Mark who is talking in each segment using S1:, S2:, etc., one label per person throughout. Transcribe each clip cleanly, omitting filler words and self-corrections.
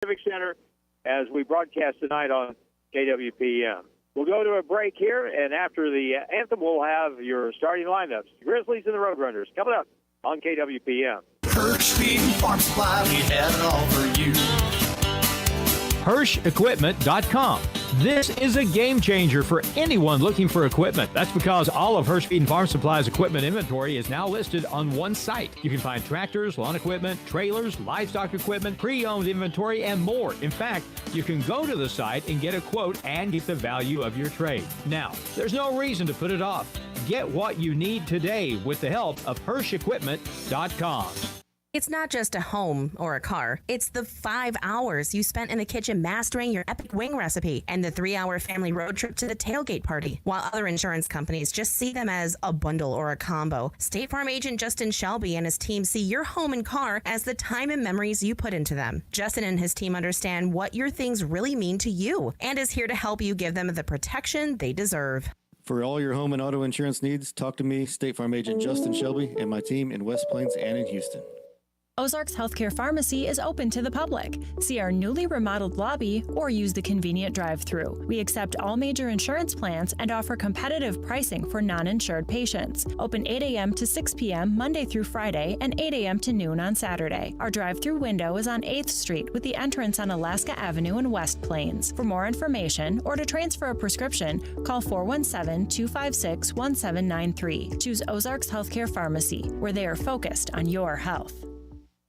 S1: Civic Center as we broadcast tonight on KWPM. We'll go to a break here, and after the anthem, we'll have your starting lineups. The Grizzlies and the Roadrunners coming up on KWPM.
S2: Hirsch Feed and Farm Supply, we have it all for you.
S3: HirschEquipment.com. This is a game changer for anyone looking for equipment. That's because all of Hirsch Feed and Farm Supply's equipment inventory is now listed on one site. You can find tractors, lawn equipment, trailers, livestock equipment, pre-owned inventory, and more. In fact, you can go to the site and get a quote and get the value of your trade. Now, there's no reason to put it off. Get what you need today with the help of HirschEquipment.com.
S4: It's not just a home or a car. It's the 5 hours you spent in the kitchen mastering your epic wing recipe and the 3-hour family road trip to the tailgate party. While other insurance companies just see them as a bundle or a combo, State Farm agent Justin Shelby and his team see your home and car as the time and memories you put into them. Justin and his team understand what your things really mean to you and is here to help you give them the protection they deserve.
S5: For all your home and auto insurance needs, talk to me, State Farm agent Justin Shelby, and my team in West Plains and in Houston.
S6: Ozarks Healthcare Pharmacy is open to the public. See our newly remodeled lobby or use the convenient drive-thru. We accept all major insurance plans and offer competitive pricing for non-insured patients. Open 8 a.m. to 6 p.m. Monday through Friday and 8 a.m. to noon on Saturday. Our drive-thru window is on 8th Street with the entrance on Alaska Avenue in West Plains. For more information or to transfer a prescription, call 417-256-1793. Choose Ozarks Healthcare Pharmacy, where they are focused on your health.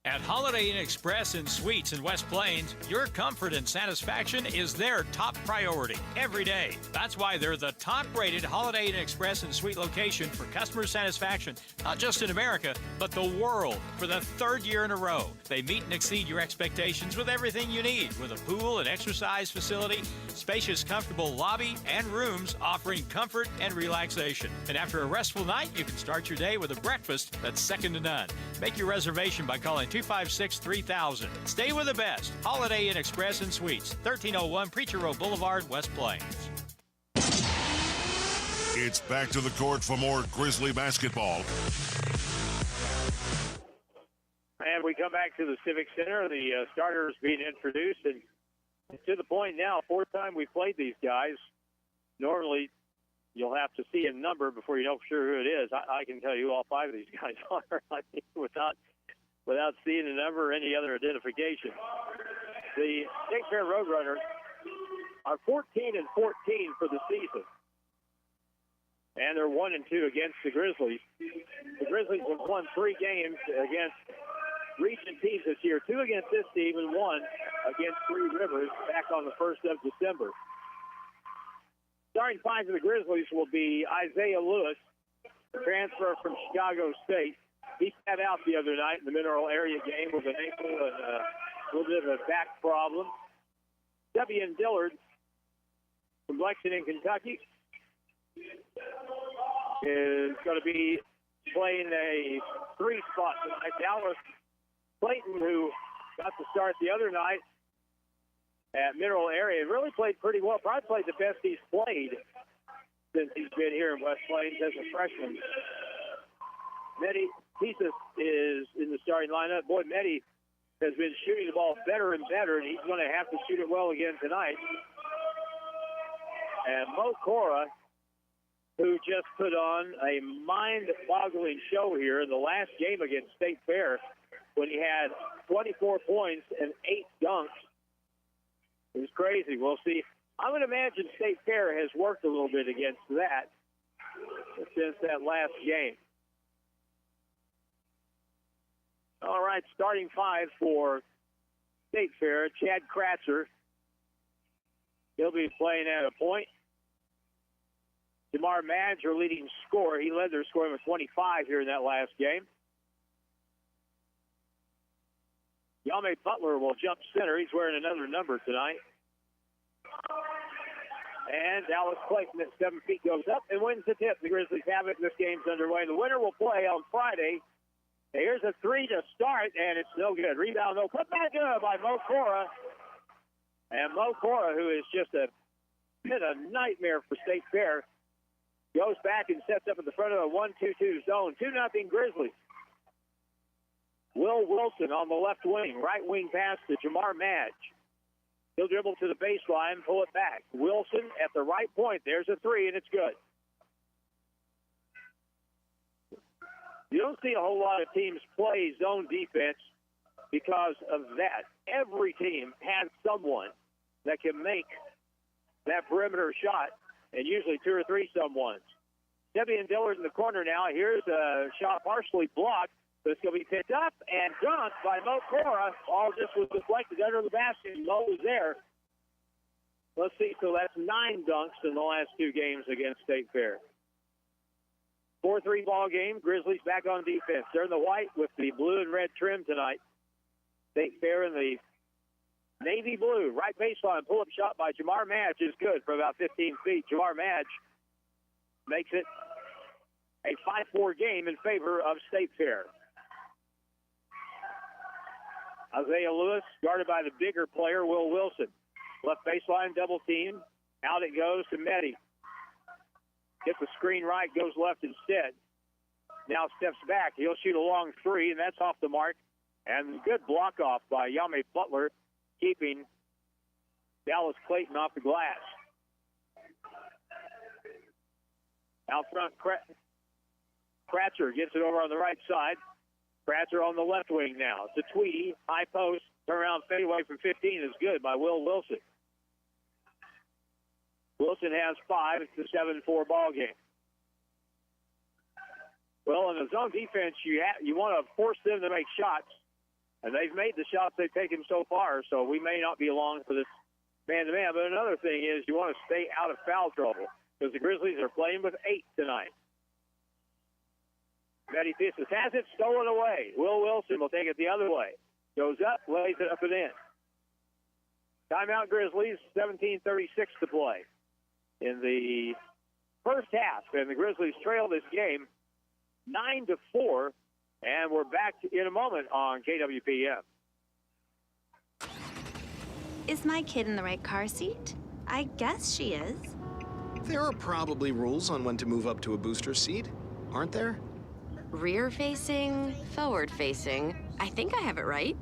S7: At Holiday Inn Express and Suites in West Plains, your comfort and satisfaction is their top priority every day. That's why they're the top-rated Holiday Inn Express and Suite location for customer satisfaction, not just in America, but the world, for the third year in a row. They meet and exceed your expectations with everything you need, with a pool and exercise facility, spacious, comfortable lobby, and rooms offering comfort and relaxation. And after a restful night, you can start your day with a breakfast that's second to none. Make your reservation by calling 256-3000. Stay with the best. Holiday Inn Express and Suites, 1301 Preacher Road Boulevard, West Plains.
S8: It's back to the court for more Grizzly basketball.
S1: And we come back to the Civic Center. The starters being introduced. And to the point now, fourth time we've played these guys. Normally, you'll have to see a number before you know for sure who it is. I can tell you all five of these guys are, without seeing a number or any other identification. The State Fair Roadrunners are 14-14 for the season. And they're 1-2 against the Grizzlies. The Grizzlies have won 3 games against region teams this year, 2 against this team and 1 against Three Rivers back on the 1st of December. Starting 5 for the Grizzlies will be Isaiah Lewis, transfer from Chicago State. He sat out the other night in the Mineral Area game with an ankle and a little bit of a back problem. Debian Dillard from Lexington, Kentucky, is going to be playing a 3 spot tonight. Dallas Clayton, who got the start the other night at Mineral Area, really played pretty well. Probably played the best he's played since he's been here in West Plains as a freshman. Mehdi Pieces is in the starting lineup. Boy, Mehdi has been shooting the ball better and better, and he's going to have to shoot it well again tonight. And Mo Cora, who just put on a mind-boggling show here in the last game against State Fair when he had 24 points and 8 dunks. It was crazy. We'll see. I would imagine State Fair has worked a little bit against that since that last game. All right, starting 5 for State Fair, Chad Kratzer. He'll be playing at a point. DeMar Madge, our leading scorer. He led their scoring with 25 here in that last game. Yame Butler will jump center. He's wearing another number tonight. And Dallas Clayton at 7 feet goes up and wins the tip. The Grizzlies have it. This game's underway. The winner will play on Friday. Here's a 3 to start, and it's no good. Rebound, no. Put back up by Mo Cora. And Mo Cora, who is just been a nightmare for State Fair, goes back and sets up at the front of a 1-2-2 zone. 2-0 Grizzlies. Will Wilson on the left wing. Right wing pass to Jamar Madge. He'll dribble to the baseline, pull it back. Wilson at the right point. There's a three, and it's good. You don't see a whole lot of teams play zone defense because of that. Every team has someone that can make that perimeter shot, and usually two or three someones. Debian Dillard in the corner now. Here's a shot partially blocked, but it's going to be picked up and dunked by Mo Cora. All just was deflected under the basket. Mo was there. Let's see, so that's 9 dunks in the last 2 games against State Fair. 4-3 ball game. Grizzlies back on defense. They're in the white with the blue and red trim tonight. State Fair in the navy blue. Right baseline. Pull-up shot by Jamar Madge is good for about 15 feet. Jamar Madge makes it a 5-4 game in favor of State Fair. Isaiah Lewis guarded by the bigger player, Will Wilson. Left baseline, double team. Out it goes to Meddy. Gets the screen right, goes left instead. Now steps back. He'll shoot a long 3, and that's off the mark. And good block off by Yame Butler, keeping Dallas Clayton off the glass. Out front, Kratzer gets it over on the right side. Kratzer on the left wing now. It's a Tweedy, high post, turnaround fadeaway from 15 is good by Will Wilson. Wilson has 5. It's a 7-4 ball game. Well, in the zone defense, you want to force them to make shots, and they've made the shots they've taken so far, so we may not be along for this man-to-man. But another thing is you want to stay out of foul trouble because the Grizzlies are playing with 8 tonight. Matty Thesis has it stolen away. Will Wilson will take it the other way. Goes up, lays it up and in. Timeout Grizzlies, 17:36 to play in the first half. And the Grizzlies trail this game 9-4. And we're back in a moment on KWPM.
S9: Is my kid in the right car seat? I guess she is.
S10: There are probably rules on when to move up to a booster seat, aren't there?
S9: Rear-facing, forward-facing. I think I have it right.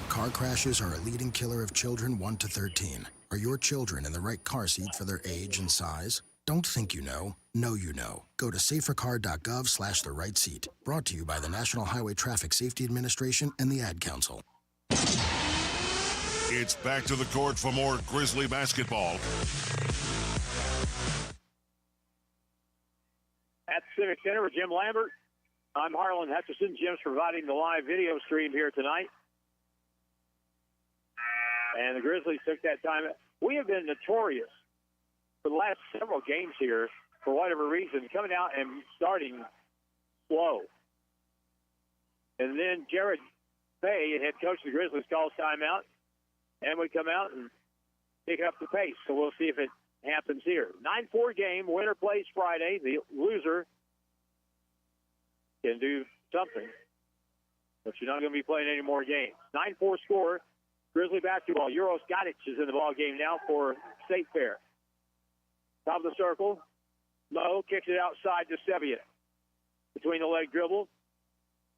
S11: Car crashes are a leading killer of children 1 to 13. Are your children in the right car seat for their age and size? Don't think you know you know. Go to safercar.gov/the right seat. Brought to you by the National Highway Traffic Safety Administration and the Ad Council.
S8: It's back to the court for more Grizzly basketball.
S1: At the Civic Center with Jim Lambert, I'm Harlan Hutchison. Jim's providing the live video stream here tonight. And the Grizzlies took that time. We have been notorious for the last several games here, for whatever reason, coming out and starting slow. And then Jared Fay, head coach of the Grizzlies, calls timeout, and we come out and pick up the pace. So we'll see if it happens here. 9-4 game. Winner plays Friday. The loser can do something, but you're not going to be playing any more games. 9-4 score. Grizzly basketball. Euro Scottish is in the ball game now for State Fair. Top of the circle. Mo kicks it outside to Sevier. Between the leg dribble.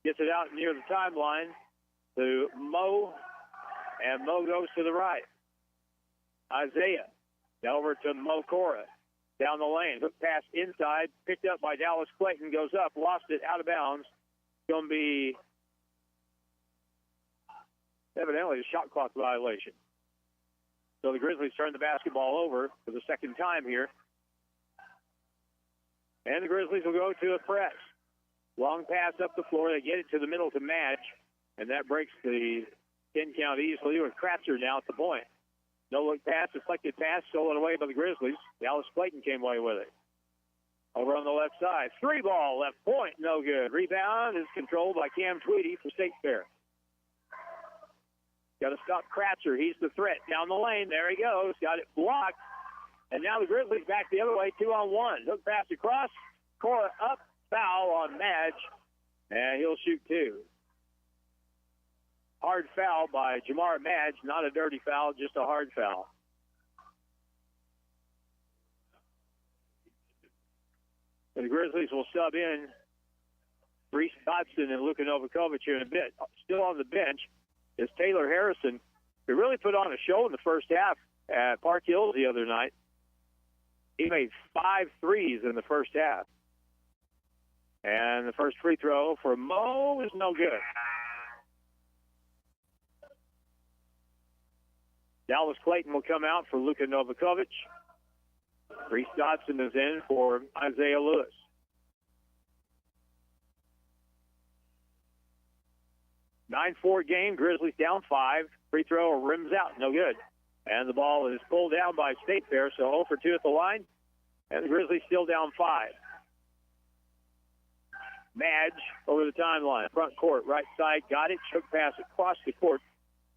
S1: Gets it out near the timeline to Mo. And Mo goes to the right. Isaiah. Over to Mo Cora. Down the lane. Hook pass inside. Picked up by Dallas Clayton. Goes up. Lost it out of bounds. Going to be evidently a shot clock violation. So the Grizzlies turn the basketball over for the second time here. And the Grizzlies will go to a press. Long pass up the floor. They get it to the middle to Madge. And that breaks the 10 count easily with Kratzer now at the point. No-look pass, deflected pass, stolen away by the Grizzlies. Dallas Clayton came away with it. Over on the left side. 3-ball, left point, no good. Rebound is controlled by Cam Tweedy for State Fair. Got to stop Kratzer. He's the threat. Down the lane. There he goes. Got it blocked. And now the Grizzlies back the other way, 2-on-1. Hook pass across. Cora up. Foul on Madge. And he'll shoot 2. Hard foul by Jamar Madge. Not a dirty foul, just a hard foul. And the Grizzlies will sub in Reese Dodson and Luka Novakovic here in a bit. Still on the bench is Taylor Harrison. He really put on a show in the first half at Park Hills the other night. He made 5 threes in the first half. And the first free throw for Mo is no good. Dallas Clayton will come out for Luka Novakovic. Reese Dodson is in for Isaiah Lewis. Nine-4 game. Grizzlies down 5. Free throw rims out. No good. And the ball is pulled down by State Fair, so 0 for 2 at the line. And the Grizzlies still down 5. Madge over the timeline. Front court, right side. Got it. Choke pass across the court.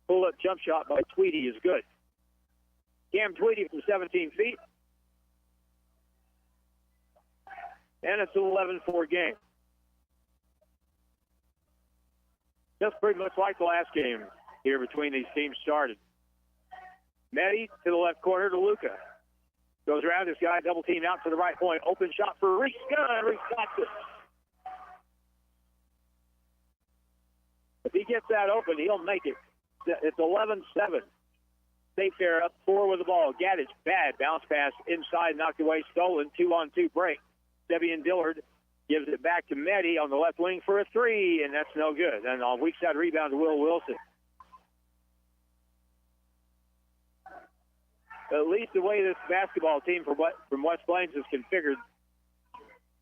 S1: Pull-up jump shot by Tweedy is good. Cam Tweedy from 17 feet. And it's an 11-4 game. Just pretty much like the last game here between these teams started. Medi to the left corner to Luka. Goes around this guy, double team out to the right point. Open shot for Reese. Good. Reese got it. If he gets that open, he'll make it. It's 11-7. State Fair up 4 with the ball. Gaddis, bad. Bounce pass inside, knocked away, stolen. 2-on-2 break. Debian Dillard gives it back to Medi on the left wing for a 3, and that's no good. And on weak side rebound to Will Wilson. At least the way this basketball team from West Plains is configured,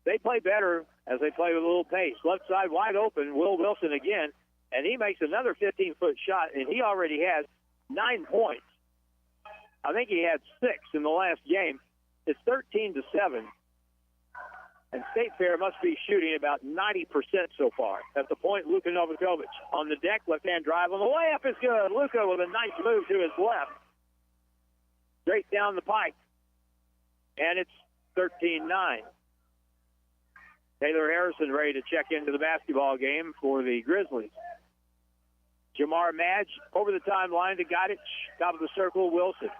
S1: they play better as they play with a little pace. Left side wide open, Will Wilson again, and he makes another 15-foot shot, and he already has 9 points. I think he had 6 in the last game. It's 13-7. And State Fair must be shooting about 90% so far. At the point, Luka Novakovic on the deck, left-hand drive on the layup is good. Luka with a nice move to his left. Straight down the pike. And it's 13-9. Taylor Harrison ready to check into the basketball game for the Grizzlies. Jamar Madge over the timeline to Goddard. Top of the circle, Wilson.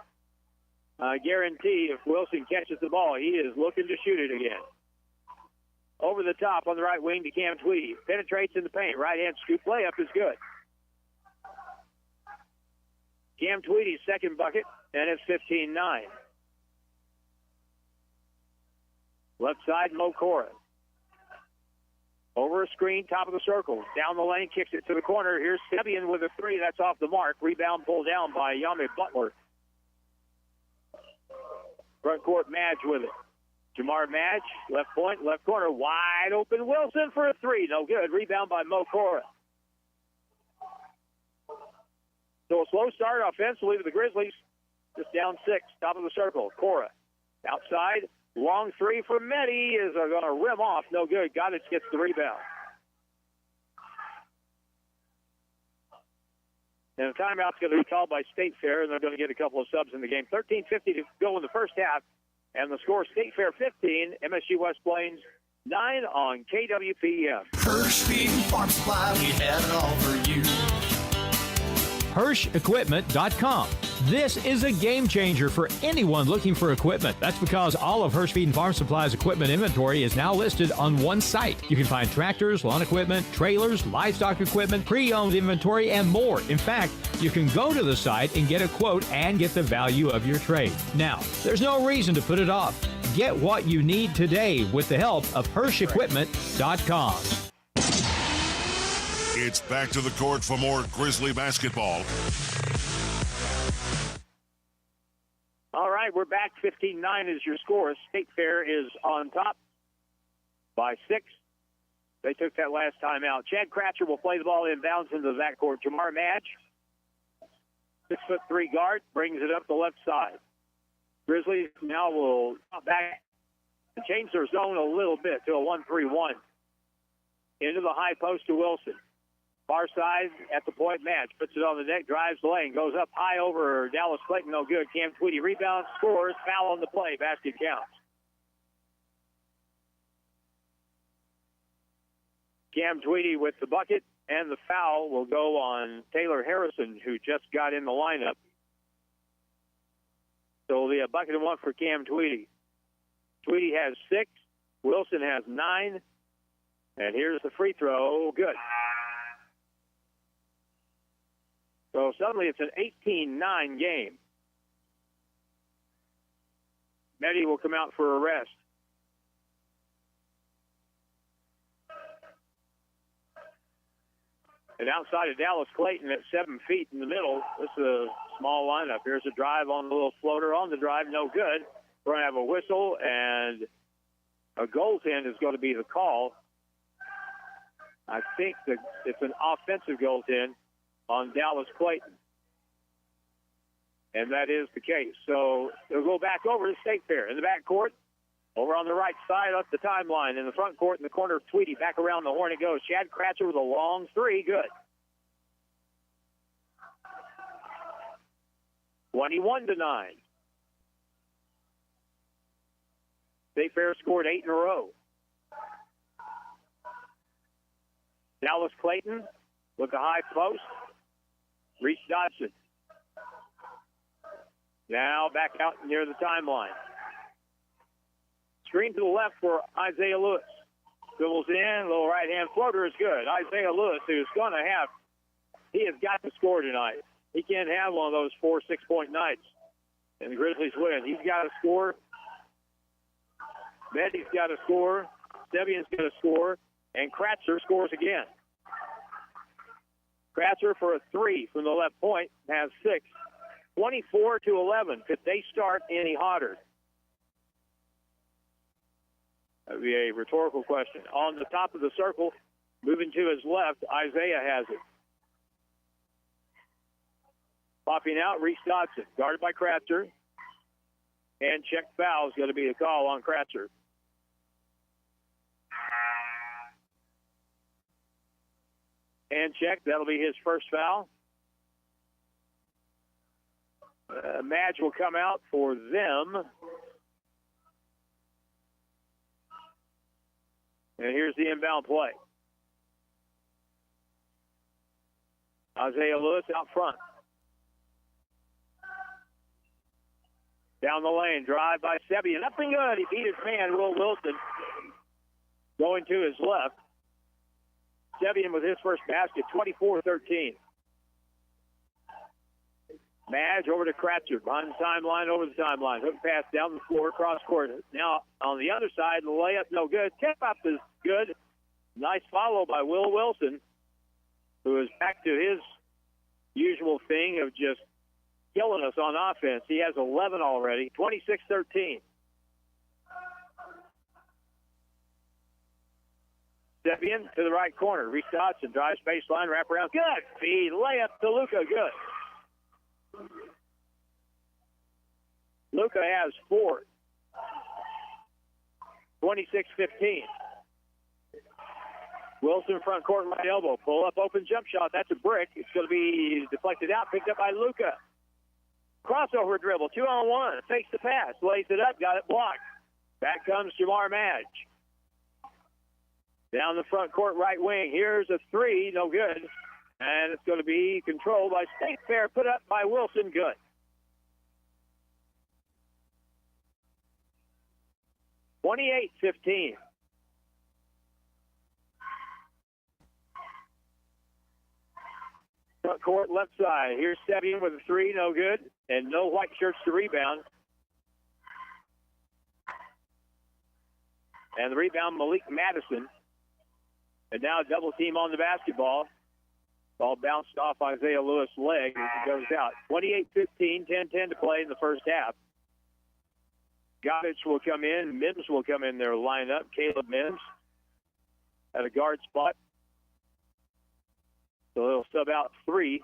S1: Guarantee if Wilson catches the ball, he is looking to shoot it again. Over the top on the right wing to Cam Tweedy. Penetrates in the paint. Right-hand scoop layup is good. Cam Tweedy's second bucket, and it's 15-9. Left side, Mo Cora. Over a screen, top of the circle. Down the lane, kicks it to the corner. Here's Sebian with a 3. That's off the mark. Rebound pulled down by Yami Butler. Front court, Madge with it. Jamar Madge, left point, left corner, wide open. Wilson for a 3. No good. Rebound by Mo Cora. So a slow start offensively to the Grizzlies. Just down 6, top of the circle. Cora outside. Long 3 for Medi is going to rim off. No good. Goddard gets the rebound. And the timeout's going to be called by State Fair, and they're going to get a couple of subs in the game. 13:50 to go in the first half. And the score, State Fair 15, MSU West Plains 9 on KWPM.
S2: Hirsch Feed and Farm Supply, we have it all for you.
S3: HirschEquipment.com. This is a game changer for anyone looking for equipment. That's because all of Hirsch Feed and Farm Supply's equipment inventory is now listed on one site. You can find tractors, lawn equipment, trailers, livestock equipment, pre-owned inventory, and more. In fact, you can go to the site and get a quote and get the value of your trade. Now, there's no reason to put it off. Get what you need today with the help of HirschEquipment.com.
S8: It's back to the court for more Grizzly basketball.
S1: All right, we're back. 15-9 is your score. State Fair is on top by 6. They took that last time out. Chad Cratcher will play the ball inbounds into that court. Jamar Madge, 6'3" guard, brings it up the left side. Grizzlies now will come back and change their zone a little bit to a 1-3-1. Into the high post to Wilson. Far side at the point, Madge puts it on the deck, drives the lane, goes up high over Dallas Clayton, no good. Cam Tweedy rebounds, scores, foul on the play, basket counts. Cam Tweedy with the bucket, and the foul will go on Taylor Harrison, who just got in the lineup. So it'll be a bucket and 1 for Cam Tweedy. Tweedy has 6, Wilson has 9, and here's the free throw, good. So suddenly it's an 18-9 game. Meddy will come out for a rest. And outside of Dallas Clayton at 7 feet in the middle, this is a small lineup. Here's a drive on the little floater on the drive, no good. We're going to have a whistle, and a goaltend is going to be the call. I think that it's an offensive goaltend on Dallas Clayton. And that is the case. So they'll go back over to State Fair in the back court. Over on the right side up the timeline. In the front court in the corner of Tweedy. Back around the horn it goes. Chad Kratzer with a long three. Good. 21-9. State Fair scored 8 in a row. Dallas Clayton with the high post. Reese Dodson. Now back out near the timeline. Screen to the left for Isaiah Lewis. Dribbles in, little right-hand floater is good. Isaiah Lewis, who's going to have, he has got to score tonight. He can't have one of those 4 6-point nights. And the Grizzlies win. He's got to score. Meddy's got to score. Sevian's got to score. And Kratzer scores again. Kratzer for a 3 from the left point has 6. 24-11. Could they start any hotter? That would be a rhetorical question. On the top of the circle, moving to his left, Isaiah has it. Popping out, Reese Dodson, guarded by Kratzer. And check foul is going to be the call on Kratzer. And check, that'll be his first foul. Madge will come out for them. And here's the inbound play. Isaiah Lewis out front. Down the lane, drive by Sebian. Up and good. He beat his man, Will Wilson, going to his left. Sebian with his first basket, 24-13. Madge over to Kratzer, behind the timeline, over the timeline. Hook pass down the floor, cross court. Now, on the other side, the layup no good. Tip up is good. Nice follow by Will Wilson, who is back to his usual thing of just killing us on offense. He has 11 already, 26-13. Sebian to the right corner. Reese Dodson drives baseline, wrap around. Good feed. Layup to Luca. Good. Luca has 4. 26-15. Wilson front court right elbow. Pull up open jump shot. That's a brick. It's going to be deflected out. Picked up by Luca. Crossover dribble. 2-on-1. Fakes the pass. Lays it up. Got it blocked. Back comes Jamar Madge. Down the front court right wing. Here's a 3. No good. And it's going to be controlled by State Fair. Put up by Wilson. Good. (28-15). Front court left side. Here's Sebian with a 3. No good. And no white shirts to rebound. And the rebound, Malik Madison. And now double team on the basketball. Ball bounced off Isaiah Lewis' leg as it goes out. 28-15, 10-10 to play in the first half. Goddard will come in. Mims will come in their lineup. Caleb Mims at a guard spot. So they'll sub out 3.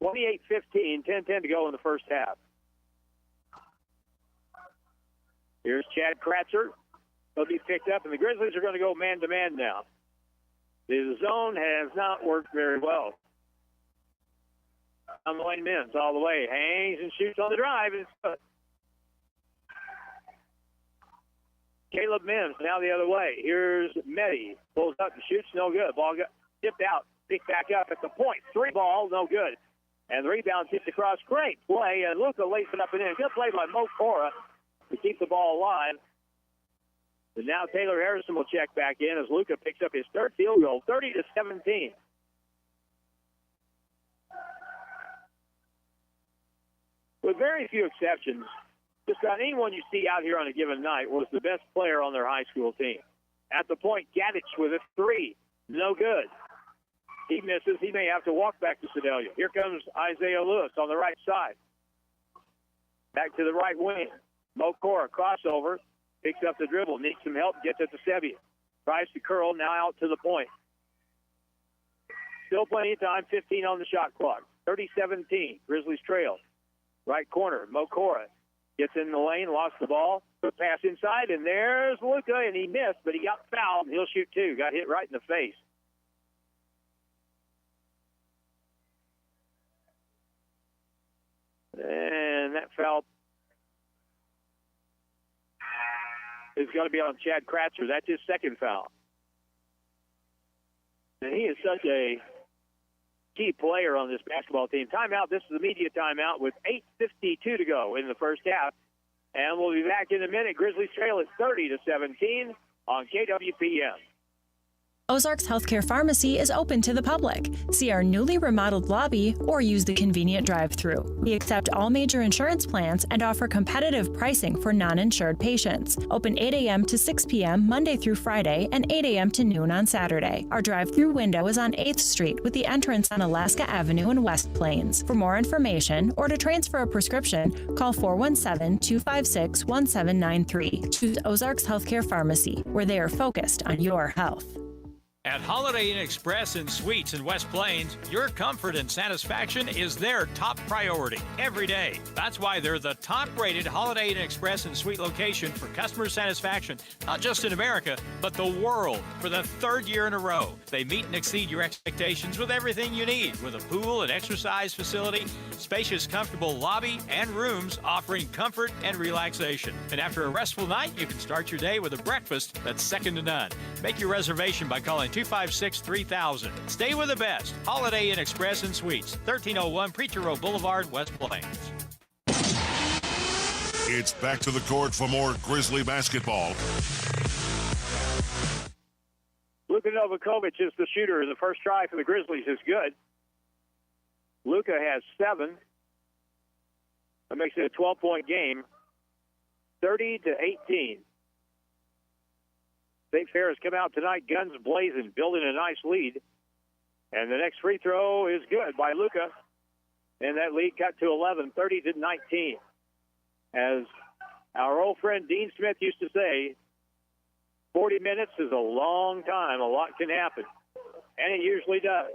S1: 28-15, 10-10 to go in the first half. Here's Chad Kratzer. He'll be picked up, and the Grizzlies are going to go man-to-man now. The zone has not worked very well. On the lane, Mims all the way. Hangs and shoots on the drive. It's good. Caleb Mims now the other way. Here's Meddy. Pulls up and shoots. No good. Ball got tipped out. Picked back up at the point. 3 ball. No good. And the rebound tipped across. Great play. And Luca lays it up and in. Good play by Mo Cora to keep the ball alive. And now Taylor Harrison will check back in as Luca picks up his third field goal, 30-17. with very few exceptions, just about anyone you see out here on a given night was the best player on their high school team. At the point, Gaddich with a three. No good. He misses. He may have to walk back to Sedalia. Here comes Isaiah Lewis on the right side. Back to the right wing. Mokora, crossover. Picks up the dribble. Needs some help. Gets it to Sevier. Tries to curl. Now out to the point. Still plenty of time. 15 on the shot clock. 30-17. Grizzlies trail. Right corner. Mokora gets in the lane. Lost the ball. Put pass inside. And there's Luka. And he missed, but he got fouled. And he'll shoot two. Got hit right in the face. And that foul is going to be on Chad Kratzer. That's his second foul. And he is such a key player on this basketball team. Timeout. This is the media timeout with 8:52 to go in the first half. And we'll be back in a minute. Grizzlies trail at 30-17 on KWPM.
S6: Ozarks Healthcare Pharmacy is open to the public. See our newly remodeled lobby or use the convenient drive-thru. We accept all major insurance plans and offer competitive pricing for non-insured patients. Open 8 a.m. to 6 p.m. Monday through Friday and 8 a.m. to noon on Saturday. Our drive-thru window is on 8th Street with the entrance on Alaska Avenue in West Plains. For more information or to transfer a prescription, call 417-256-1793. Choose Ozarks Healthcare Pharmacy, where they are focused on your health.
S7: At Holiday Inn Express and Suites in West Plains, your comfort and satisfaction is their top priority every day. That's why they're the top-rated Holiday Inn Express and Suite location for customer satisfaction, not just in America, but the world, for the third year in a row. They meet and exceed your expectations with everything you need, with a pool and exercise facility, spacious, comfortable lobby, and rooms offering comfort and relaxation. And after a restful night, you can start your day with a breakfast that's second to none. Make your reservation by calling 256-3000. Stay with the best. Holiday Inn Express and Suites, 1301 Preacher Road Boulevard, West Plains.
S8: It's back to the court for more Grizzly basketball.
S1: Luka Novakovic is the shooter. The first try for the Grizzlies is good. Luka has 7. That makes it a 12-point game, 30-18. State Fair has come out tonight, guns blazing, building a nice lead. And the next free throw is good by Luka. And that lead cut to 11, 30-19. As our old friend Dean Smith used to say, 40 minutes is a long time. A lot can happen. And it usually does.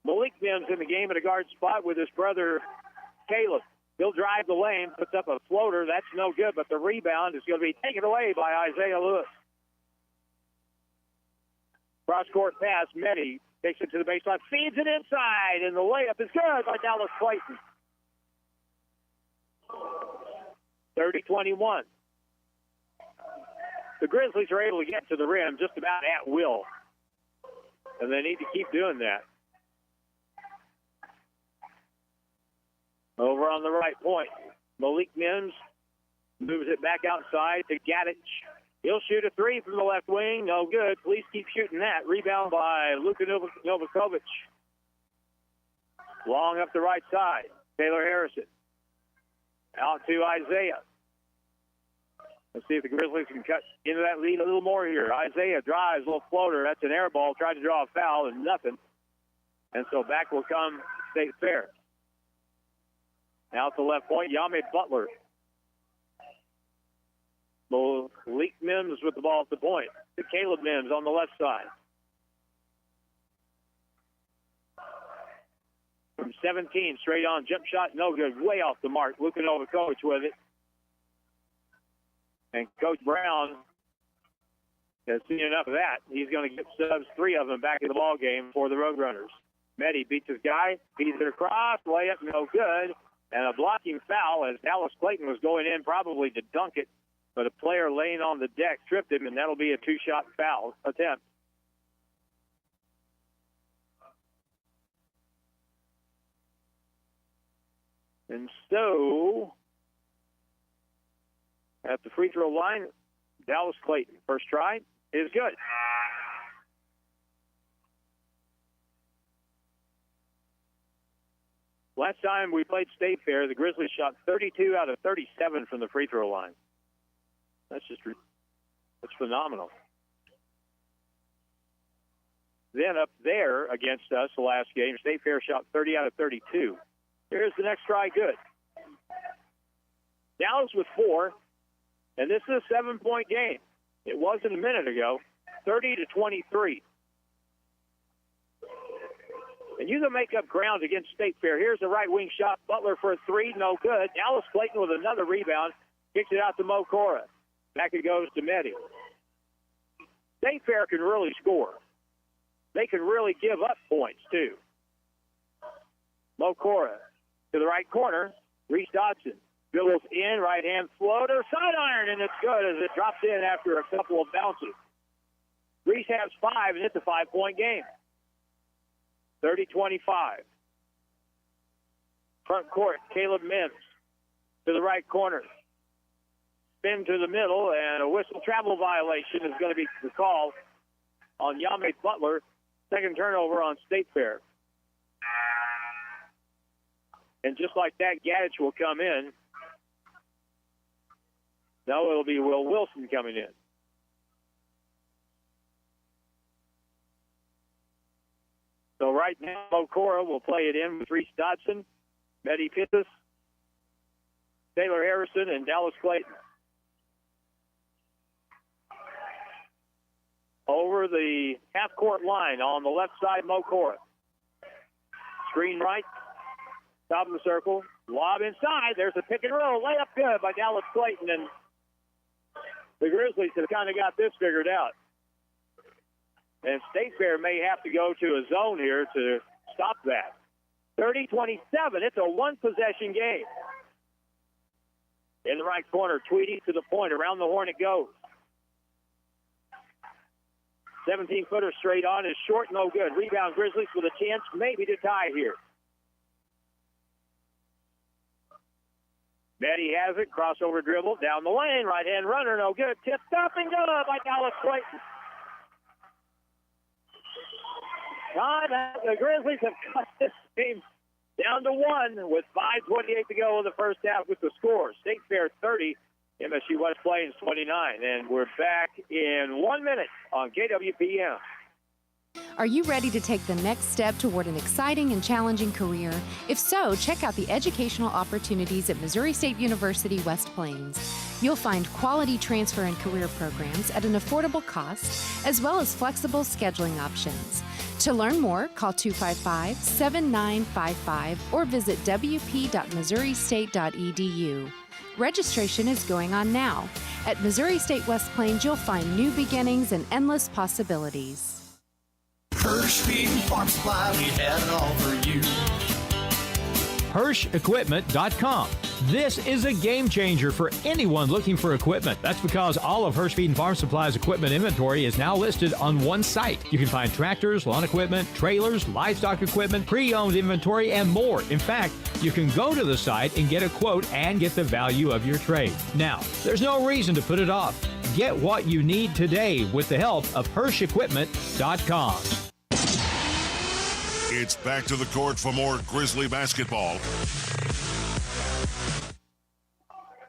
S1: Malik Mims in the game at a guard spot with his brother Caleb. He'll drive the lane, puts up a floater. That's no good, but the rebound is going to be taken away by Isaiah Lewis. Cross-court pass, Medi takes it to the baseline, feeds it inside, and the layup is good by Dallas Clayton. 30-21. The Grizzlies are able to get to the rim just about at will, and they need to keep doing that. Over on the right point, Malik Mims moves it back outside to Gaddich. He'll shoot a three from the left wing. No good. Please keep shooting that. Rebound by Luka Novakovic. Long up the right side. Taylor Harrison. Out to Isaiah. Let's see if the Grizzlies can cut into that lead a little more here. Isaiah drives, little floater. That's an air ball. Tried to draw a foul and nothing. And so back will come State Fair. Out to left point, Yame Butler. Malik Mims with the ball at the point. To Caleb Mims on the left side. From 17, straight on, jump shot, no good, way off the mark. Luka Novakovic with it. And Coach Brown has seen enough of that. He's going to get subs, 3 of them back in the ball game for the Roadrunners. Medi beats his guy, feeds it across, layup, no good. And a blocking foul as Dallas Clayton was going in probably to dunk it. But a player laying on the deck tripped him, and that'll be a 2-shot foul attempt. And so, at the free throw line, Dallas Clayton. First try is good. Last time we played State Fair, the Grizzlies shot 32 out of 37 from the free throw line. That's phenomenal. Then up there against us the last game, State Fair shot 30 out of 32. Here's the next try, good. Dallas with 4, and this is a 7-point game. It wasn't a minute ago, 30-23. And you can make up ground against State Fair. Here's the right wing shot. Butler for a 3, no good. Dallas Clayton with another rebound. Kicks it out to Mo Cora. Back it goes to Medi. State Fair can really score. They can really give up points, too. Mo Cora to the right corner. Reese Dodson dribbles in, right-hand floater, side iron, and it's good as it drops in after a couple of bounces. Reese has 5, and it's a 5-point game. 30-25. Front court, Caleb Mims to the right corner. Spin to the middle, and a whistle travel violation is going to be the call on Yame Butler. Second turnover on State Fair. And just like that, Gadich will come in. No, it'll be Will Wilson coming in. So right now, Okora will play it in with Reese Dodson, Medi Pittis, Taylor Harrison, and Dallas Clayton. Over the half-court line on the left side, Mokora. Screen right, top of the circle, lob inside. There's a pick and roll, layup good by Dallas Clayton, and the Grizzlies have kind of got this figured out. And State Fair may have to go to a zone here to stop that. 30-27, it's a one-possession game. In the right corner, Tweedy to the point, around the horn it goes. 17-footer straight on is short, no good. Rebound Grizzlies with a chance maybe to tie here. Betty has it, crossover dribble, down the lane, right-hand runner, no good. Tipped up and good by Dallas Clayton. The Grizzlies have cut this game down to 1 with 5:28 to go in the first half with the score. State Fair 30, MSU West Plains 29. And we're back in 1 minute on KWPM.
S12: Are you ready to take the next step toward an exciting and challenging career? If so, check out the educational opportunities at Missouri State University West Plains. You'll find quality transfer and career programs at an affordable cost, as well as flexible scheduling options. To learn more, call 255-7955 or visit wp.missouristate.edu. Registration is going on now. At Missouri State West Plains, you'll find new beginnings and endless possibilities.
S2: Hirsch Feed and Farm Supply, we have it all for you.
S3: HirschEquipment.com. This is a game changer for anyone looking for equipment. That's because all of Hirsch Feed and Farm Supply's equipment inventory is now listed on one site. You can find tractors, lawn equipment, trailers, livestock equipment, pre-owned inventory, and more. In fact, you can go to the site and get a quote and get the value of your trade. Now, there's no reason to put it off. Get what you need today with the help of HirschEquipment.com.
S8: It's back to the court for more Grizzly basketball.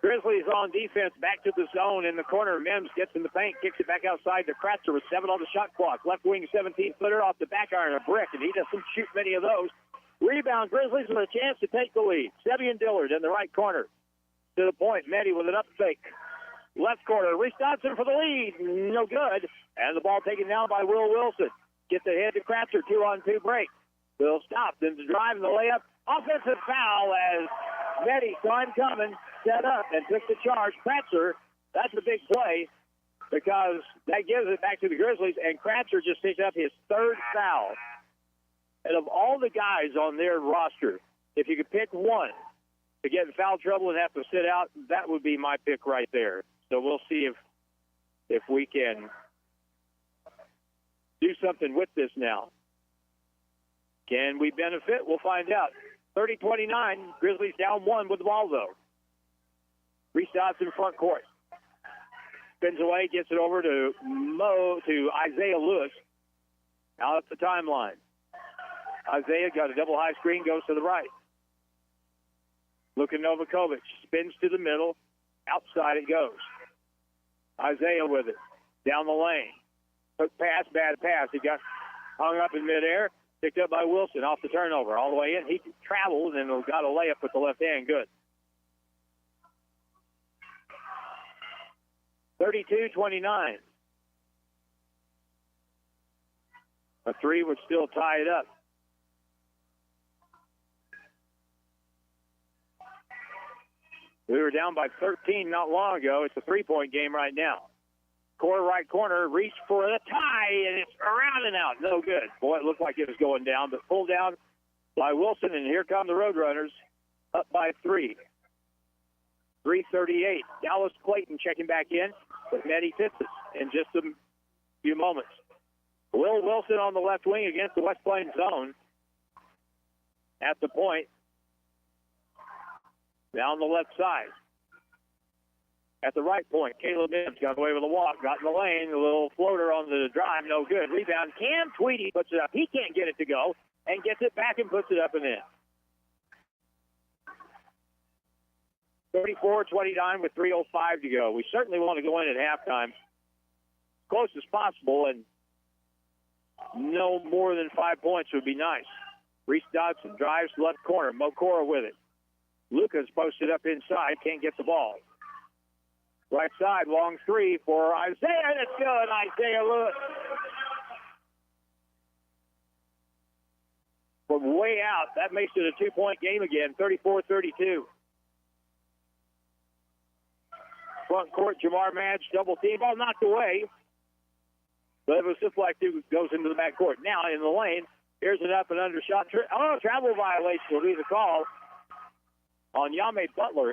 S1: Grizzlies on defense, back to the zone in the corner. Mims gets in the paint, kicks it back outside to Kratzer with 7 on the shot clock. Left wing 17-footer off the back iron, a brick, and he doesn't shoot many of those. Rebound, Grizzlies with a chance to take the lead. Sevian Dillard in the right corner. To the point, Medi with an up fake. Left corner, Reese Dodson for the lead. No good. And the ball taken down by Will Wilson. Gets ahead to Kratzer, 2-on-2 break. Will stop, then the drive and the layup. Offensive foul as Medi saw him coming, set up, and took the charge. Kratzer, that's a big play because that gives it back to the Grizzlies, and Kratzer just picked up his 3rd foul. And of all the guys on their roster, if you could pick one to get in foul trouble and have to sit out, that would be my pick right there. So we'll see if we can do something with this now. Can we benefit? We'll find out. 30-29, Grizzlies down 1 with the ball, though. Reese Dodson front court. Spins away, gets it over to Isaiah Lewis. Out at the timeline. Isaiah got a double high screen, goes to the right. Luka Novakovic spins to the middle. Outside it goes. Isaiah with it. Down the lane. Quick pass, bad pass. He got hung up in midair. Picked up by Wilson off the turnover. All the way in. He traveled and got a layup with the left hand. Good. 32-29. A three would still tie it up. We were down by 13 not long ago. It's a three-point game right now. Core right corner, reach for the tie, and it's around and out. No good. Boy, it looked like it was going down, but pulled down by Wilson, and here come the Roadrunners up by 3. 3:38. Dallas Clayton checking back in with Medi Fitz in just a few moments. Will Wilson on the left wing against the West Plains zone. At the point. Down the left side. At the right point, Caleb Mims got away with a walk, got in the lane, a little floater on the drive, no good. Rebound, Cam Tweedy puts it up. He can't get it to go, and gets it back and puts it up and in. 34-29 with 3:05 to go. We certainly want to go in at halftime as close as possible, and no more than 5 points would be nice. Reese Dodson drives left corner. Mokora with it. Lucas posted up inside, can't get the ball. Right side, long three for Isaiah. That's good, Isaiah Lewis. From way out, that makes it a 2-point game again, 34-32. Front court, Jamar Madge, double team. Ball knocked away. But it was just like it goes into the back court. Now in the lane, here's an up and under shot. Travel violation will be the call on Yame Butler.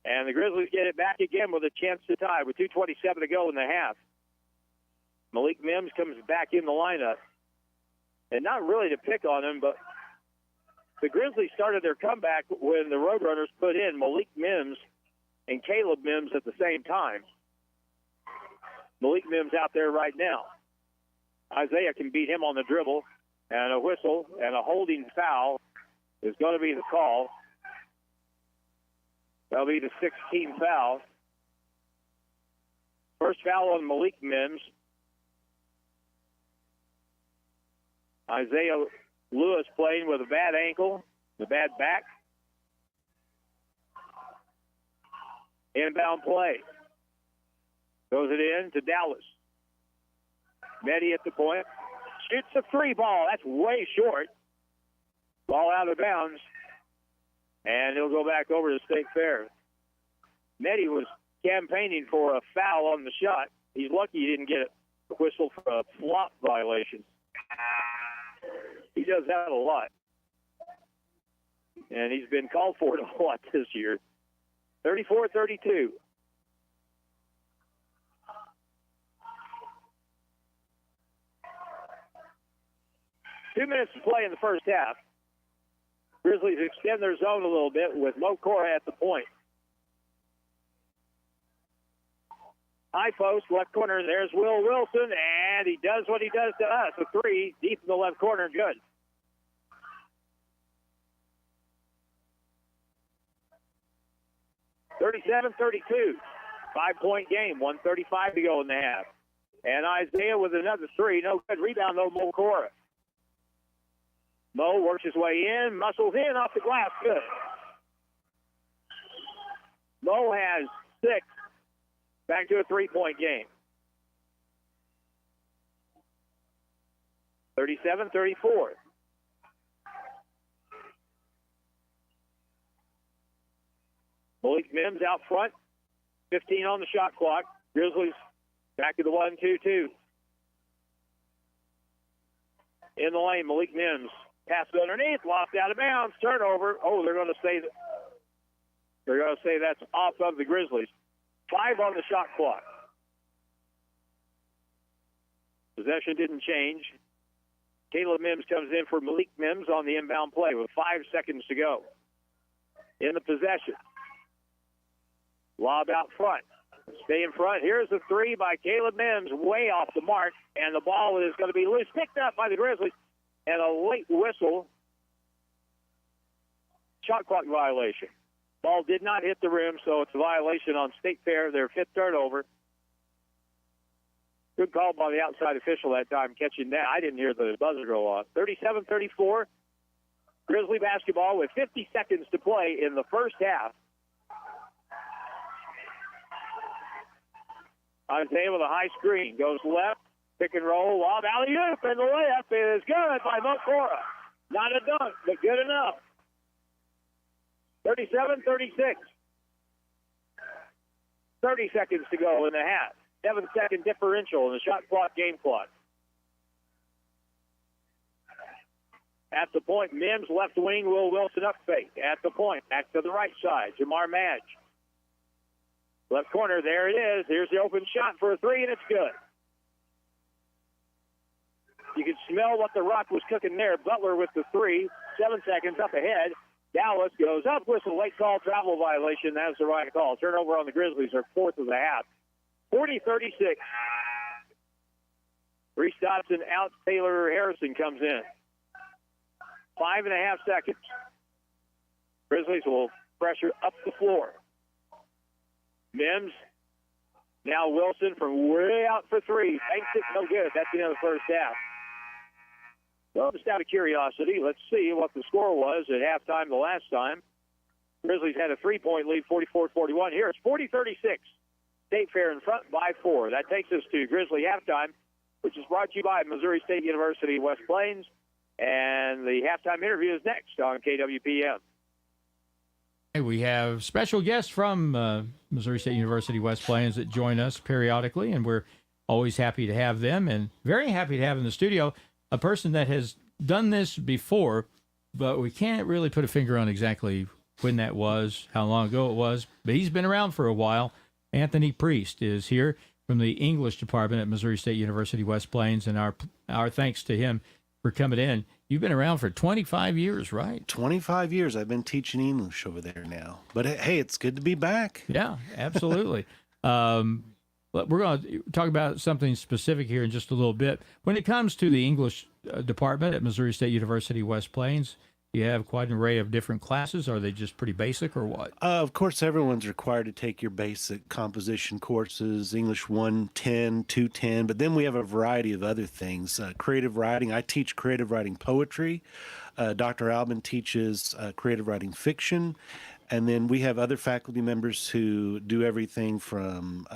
S1: And the Grizzlies get it back again with a chance to tie with 2:27 to go in the half. Malik Mims comes back in the lineup. And not really to pick on him, but the Grizzlies started their comeback when the Roadrunners put in Malik Mims and Caleb Mims at the same time. Malik Mims out there right now. Isaiah can beat him on the dribble, and a whistle and a holding foul is going to be the call. That'll be the 16th foul. First foul on Malik Mims. Isaiah Lewis playing with a bad ankle, the bad back. Inbound play. Goes it in to Dallas. Medi at the point. Shoots a free ball. That's way short. Ball out of bounds. And he'll go back over to State Fair. Medi was campaigning for a foul on the shot. He's lucky he didn't get a whistle for a flop violation. He does that a lot. And he's been called for it a lot this year. 34-32. Two minutes to play in the first half. Grizzlies extend their zone a little bit with Mokora at the point. High post, left corner, there's Will Wilson, and he does what he does to us. A three, deep in the left corner, good. (37-32). 5-point game, 1:35 to go in the half. And Isaiah with another three, no good. Rebound, though, Mokora. Mo works his way in, muscles in off the glass. Good. Mo has 6. Back to a 3-point game. 37-34. Malik Mims out front. 15 on the shot clock. Grizzlies back to the 1-2-2. In the lane, Malik Mims. Pass underneath, lost out of bounds, turnover. Oh, they're going to say that's off of the Grizzlies. 5 on the shot clock. Possession didn't change. Caleb Mims comes in for Malik Mims on the inbound play with 5 seconds to go. In the possession. Lob out front. Stay in front. Here's the three by Caleb Mims, way off the mark, and the ball is going to be loose. Picked up by the Grizzlies. And a late whistle shot clock violation. Ball did not hit the rim, so it's a violation on State Fair, their 5th turnover. Good call by the outside official that time, catching that. I didn't hear the buzzer go off. 37-34, Grizzly basketball with 50 seconds to play in the first half. Isaiah with a high screen, goes left, pick and roll, lob, alley-oop, and the layup is good by Mokora. Not a dunk, but good enough. 37-36. 30 seconds to go in the half. 7-second differential in the shot clock, game clock. At the point, Mims left wing, Will Wilson up fake. At the point, back to the right side, Jamar Madge. Left corner, there it is. Here's the open shot for a three, and it's good. You can smell what the Rock was cooking there. Butler with the three, 7 seconds up ahead. Dallas goes up, whistle, late call, travel violation. That's the right call. Turnover on the Grizzlies, their 4th of the half. 40-36. Reese Dodson out, Taylor Harrison comes in. 5.5 seconds. Grizzlies will pressure up the floor. Mims, now Wilson from way out for three. Banks it, no good. That's the end of the first half. Well, just out of curiosity, let's see what the score was at halftime the last time. Grizzlies had a 3-point lead, 44-41. Here it's 40-36. State Fair in front by 4. That takes us to Grizzly halftime, which is brought to you by Missouri State University West Plains. And the halftime interview is next on KWPM.
S3: Hey, we have special guests from Missouri State University West Plains that join us periodically, and we're always happy to have them, and very happy to have in the studio a person that has done this before, but we can't really put a finger on exactly when that was, how long ago it was, but he's been around for a while. Anthony Priest is here from the English department at Missouri State University West Plains, and our thanks to him for coming in. You've been around for 25 years, right?
S13: 25 years. I've been teaching English over there now. But hey, it's good to be back.
S3: Yeah, absolutely. We're going to talk about something specific here in just a little bit. When it comes to the English department at Missouri State University West Plains, you have quite an array of different classes. Are they just pretty basic or what?
S13: Of course, everyone's required to take your basic composition courses, English 110, 210, but then we have a variety of other things. Creative writing. I teach creative writing poetry. Dr. Albin teaches creative writing fiction. And then we have other faculty members who do everything from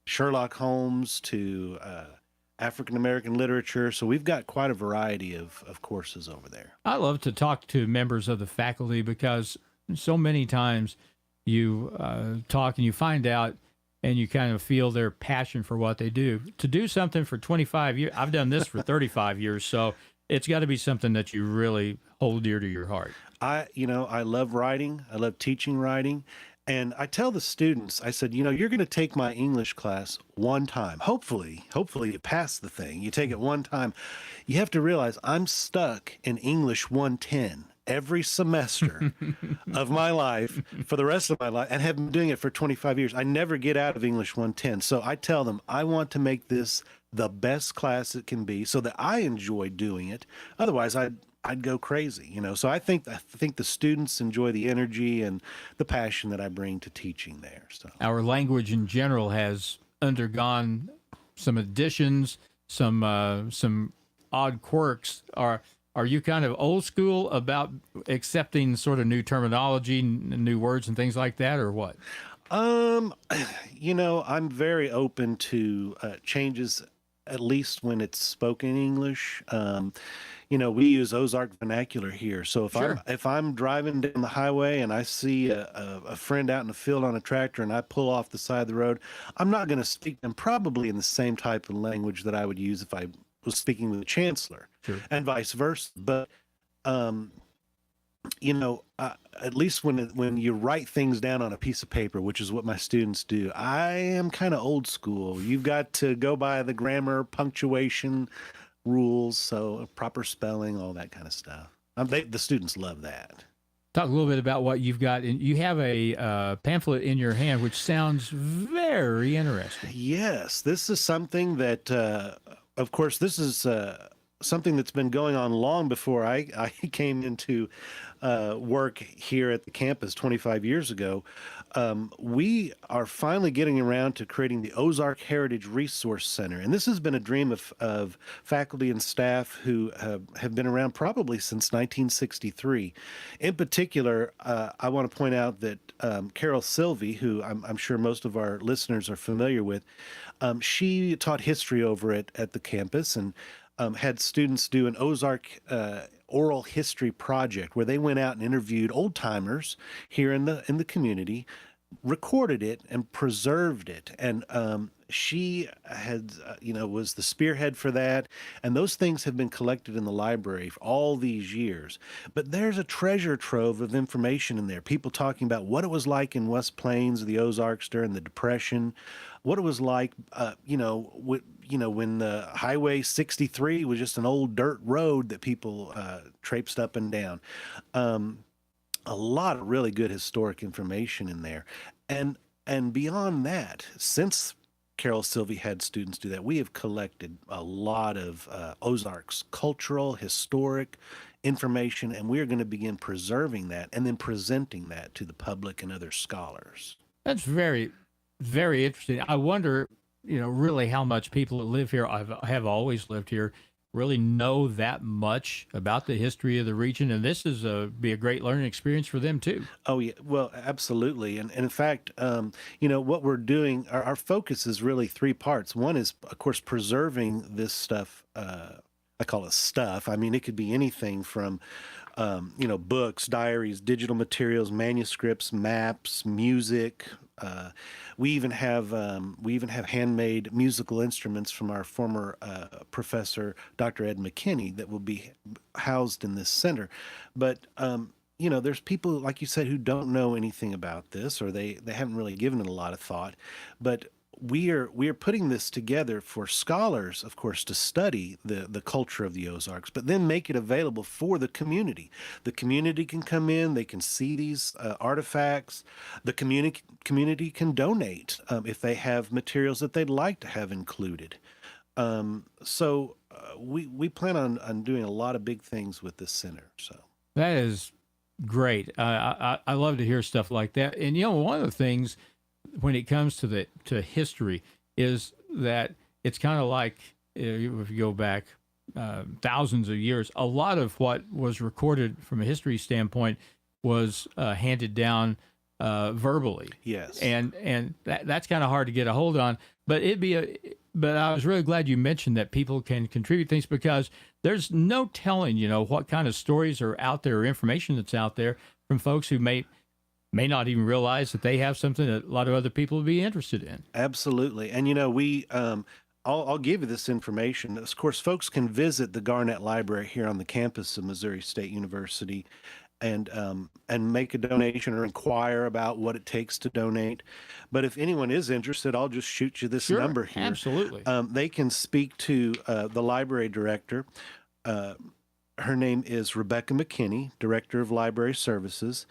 S13: Sherlock Holmes to African-American literature. So we've got quite a variety of courses over there.
S3: I love to talk to members of the faculty because so many times you talk and you find out and you kind of feel their passion for what they do. To do something for 25 years, I've done this for 35 years, so it's got to be something that you really hold dear to your heart.
S13: I love writing. I love teaching writing. And I tell the students, I said, you're going to take my English class one time. Hopefully you pass the thing. You take it one time. You have to realize I'm stuck in English 110 every semester of my life for the rest of my life and have been doing it for 25 years. I never get out of English 110. So I tell them I want to make this the best class it can be so that I enjoy doing it. Otherwise, I'd go crazy, So I think the students enjoy the energy and the passion that I bring to teaching there. So
S3: our language in general has undergone some additions, some odd quirks. Are you kind of old school about accepting sort of new terminology, new words and things like that, or what?
S13: I'm very open to changes, at least when it's spoken English. We use Ozark vernacular here. So if I'm driving down the highway and I see a friend out in the field on a tractor and I pull off the side of the road, I'm not going to speak them probably in the same type of language that I would use if I was speaking with the chancellor, and vice versa. But at least when you write things down on a piece of paper, which is what my students do, I am kind of old school. You've got to go by the grammar, punctuation rules, so proper spelling, all that kind of stuff. The students love that.
S3: Talk a little bit about what you've got. You have a pamphlet in your hand, which sounds very interesting.
S13: Yes, this is something that, of course, this is something that's been going on long before I came into work here at the campus 25 years ago. We are finally getting around to creating the Ozark Heritage Resource Center. And this has been a dream of faculty and staff who have been around probably since 1963. In particular, I want to point out that Carol Sylvie, who I'm sure most of our listeners are familiar with, she taught history over at the campus and had students do an Ozark oral history project where they went out and interviewed old timers here in the community, recorded it and preserved it. And she had, was the spearhead for that. And those things have been collected in the library for all these years. But there's a treasure trove of information in there. People talking about what it was like in West Plains, the Ozarks during the Depression, what it was like, when the Highway 63 was just an old dirt road that people traipsed up and down. A lot of really good historic information in there. And beyond that, since Carol Sylvie had students do that, we have collected a lot of Ozarks cultural, historic information, and we're going to begin preserving that and then presenting that to the public and other scholars.
S3: That's very, very interesting. I wonder, really how much people that live here, have always lived here, really know that much about the history of the region. And this is be a great learning experience for them too.
S13: Oh yeah, well, absolutely. And in fact, what we're doing, our focus is really three parts. One is, of course, preserving this stuff. I call it stuff. I mean, it could be anything from, books, diaries, digital materials, manuscripts, maps, music. We even have handmade musical instruments from our former professor, Dr. Ed McKinney, that will be housed in this center. But there's people, like you said, who don't know anything about this, or they haven't really given it a lot of thought. But we are putting this together for scholars, of course, to study the culture of the Ozarks, but then make it available for the community. The community can come in, they can see these artifacts. The community can donate if they have materials that they'd like to have included. So we plan on doing a lot of big things with this center. So
S3: that is great. I love to hear stuff like that. And one of the things when it comes to history is that it's kind of like, if you go back thousands of years, a lot of what was recorded from a history standpoint was handed down verbally.
S13: Yes.
S3: And that's kind of hard to get a hold on, but but I was really glad you mentioned that people can contribute things, because there's no telling, what kind of stories are out there or information that's out there from folks who may not even realize that they have something that a lot of other people would be interested in.
S13: Absolutely. And, we, I'll give you this information. Of course, folks can visit the Garnett Library here on the campus of Missouri State University and make a donation or inquire about what it takes to donate. But if anyone is interested, I'll just shoot you this number here.
S3: Absolutely.
S13: They can speak to the library director. Her name is Rebecca McKinney, Director of Library Services.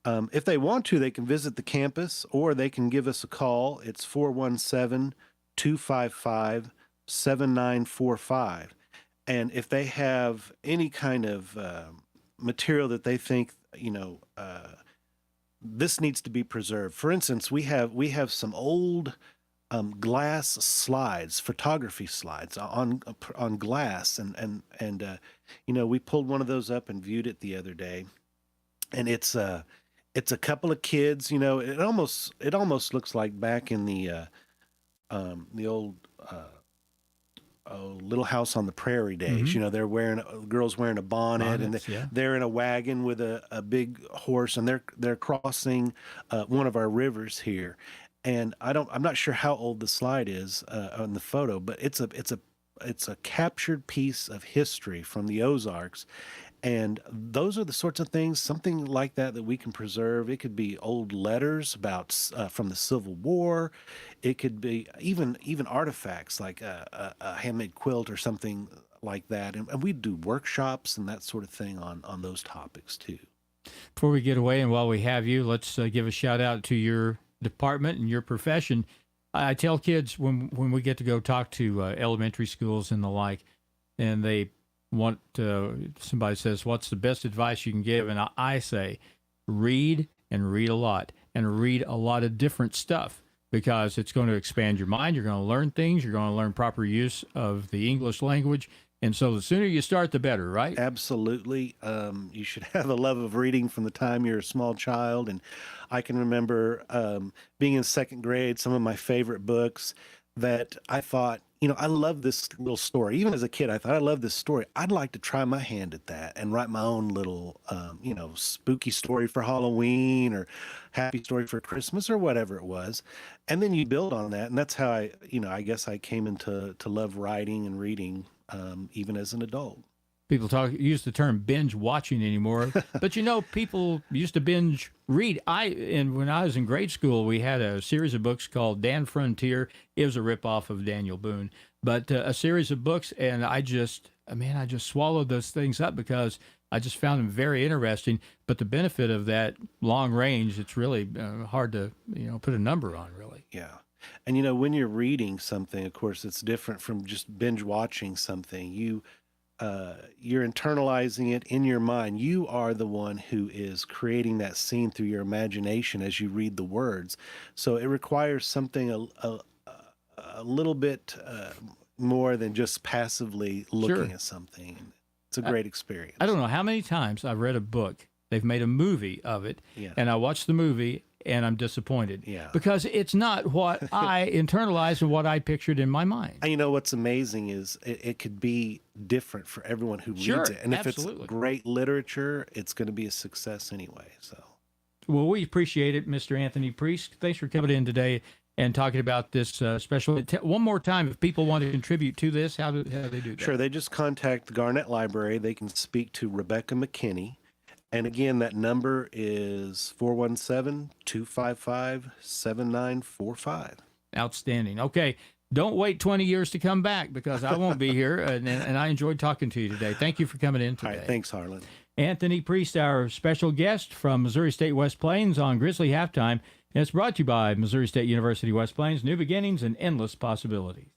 S13: If they want to, they can visit the campus, or they can give us a call. It's 417-255-7945. And if they have any kind of material that they think, this needs to be preserved. For instance, we have some old glass slides, photography slides on glass, and we pulled one of those up and viewed it the other day, and it's a couple of kids. It almost looks like back in the old Little House on the Prairie days.
S3: Mm-hmm.
S13: They're girls wearing a bonnet, and they're in a wagon with a big horse, and they're crossing one of our rivers here. And I'm not sure how old the slide is on the photo, but it's a captured piece of history from the Ozarks. And those are the sorts of things, something like that we can preserve. It could be old letters about from the Civil War. It could be even artifacts like a handmade quilt or something like that. And we do workshops and that sort of thing on those topics too.
S3: Before we get away, and while we have you, let's give a shout out to your department and your profession. I tell kids when we get to go talk to elementary schools and the like, and they somebody says, what's the best advice you can give? And I say, read and read a lot, and read a lot of different stuff, because it's going to expand your mind. You're going to learn things. You're going to learn proper use of the English language. And so the sooner you start, the better, right?
S13: Absolutely. You should have a love of reading from the time you're a small child. And I can remember being in second grade, some of my favorite books that I thought, I love this little story. Even as a kid, I thought, I love this story. I'd like to try my hand at that and write my own little, spooky story for Halloween or happy story for Christmas or whatever it was. And then you build on that. And that's how I guess I came into love writing and reading, even as an adult.
S3: People use the term binge watching anymore, but people used to binge read. When I was in grade school, we had a series of books called Dan Frontier. It was a ripoff of Daniel Boone, but a series of books, and I just swallowed those things up because I just found them very interesting. But the benefit of that long range, it's really hard to put a number on, really.
S13: Yeah. And when you're reading something, of course, it's different from just binge watching something. You're internalizing it in your mind. You are the one who is creating that scene through your imagination as you read the words. So it requires something a little bit more than just passively looking at something. It's a great experience.
S3: I don't know how many times I've read a book. They've made a movie of it, and I watched the movie, and I'm disappointed because it's not what I internalized and what I pictured in my mind.
S13: And what's amazing is it could be different for everyone who reads it. And if it's great literature, it's going to be a success anyway. So,
S3: well, we appreciate it, Mr. Anthony Priest. Thanks for coming in today and talking about this special. One more time, if people want to contribute to this, how do they do that?
S13: Sure, they just contact the Garnett Library. They can speak to Rebecca McKinney. And again, that number is 417-255-7945.
S3: Outstanding. Okay. Don't wait 20 years to come back, because I won't be here. And I enjoyed talking to you today. Thank you for coming in today.
S13: All right, thanks, Harlan.
S3: Anthony Priest, our special guest from Missouri State West Plains on Grizzly Halftime. And it's brought to you by Missouri State University West Plains, new beginnings and endless possibilities.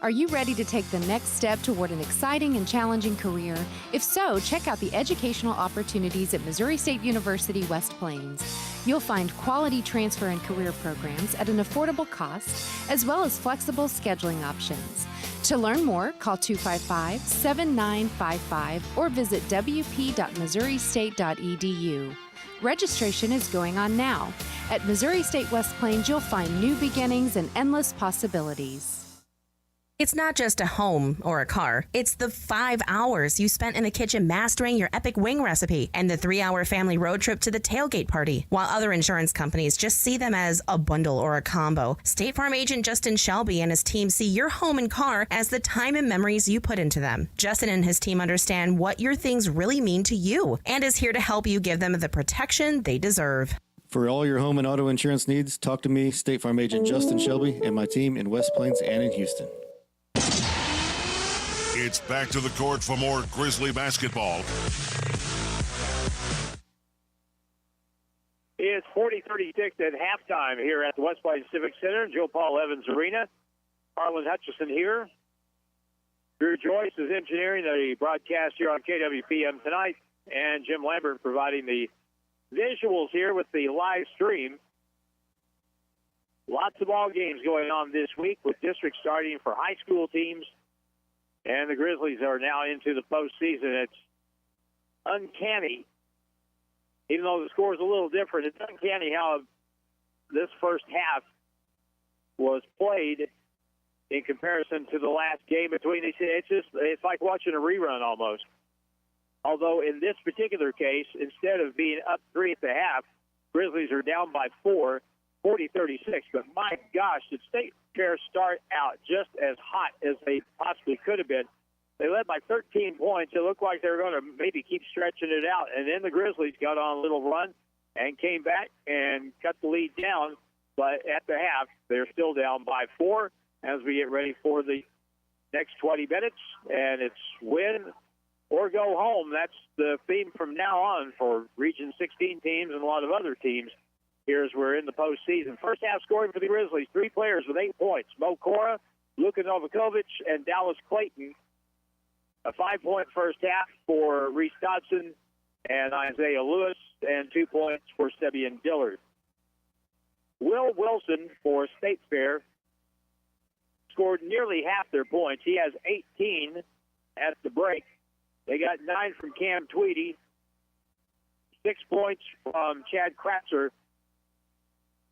S12: Are you ready to take the next step toward an exciting and challenging career? If so, check out the educational opportunities at Missouri State University West Plains. You'll find quality transfer and career programs at an affordable cost, as well as flexible scheduling options. To learn more, call 255-7955 or visit wp.missouristate.edu. Registration is going on now. At Missouri State West Plains, you'll find new beginnings and endless possibilities.
S4: It's not just a home or a car. It's the 5 hours you spent in the kitchen mastering your epic wing recipe and the 3-hour family road trip to the tailgate party. While other insurance companies just see them as a bundle or a combo, State Farm agent Justin Shelby and his team see your home and car as the time and memories you put into them. Justin and his team understand what your things really mean to you and is here to help you give them the protection they deserve.
S5: For all your home and auto insurance needs, talk to me, State Farm agent Justin Shelby, and my team in West Plains and in Houston.
S8: It's back to the court for more Grizzly basketball.
S1: It's 40-36 at halftime here at the West Plains Civic Center, Joe Paul Evans Arena. Harlan Hutchison here. Drew Joyce is engineering the broadcast here on KWPM tonight, and Jim Lambert providing the visuals here with the live stream. Lots of ball games going on this week with districts starting for high school teams. And the Grizzlies are now into the postseason. It's uncanny, even though the score is a little different. It's uncanny how this first half was played in comparison to the last game between these. It's like watching a rerun almost. Although in this particular case, instead of being up 3 at the half, Grizzlies are down by 4, 40-36. But my gosh, did State Fair start out just as hot as they possibly could have been. They led by 13 points. It looked like they were going to maybe keep stretching it out. And then the Grizzlies got on a little run and came back and cut the lead down. But at the half, they're still down by 4 as we get ready for the next 20 minutes. And it's win or go home. That's the theme from now on for Region 16 teams and a lot of other teams here as we're in the postseason. First half scoring for the Grizzlies, 3 players with 8 points. Mo Cora, Luka Novakovic, and Dallas Clayton. A 5-point first half for Reese Dodson and Isaiah Lewis, and 2 points for Sebian Dillard. Will Wilson for State Fair scored nearly half their points. He has 18 at the break. They got 9 from Cam Tweedy, 6 points from Chad Kratzer,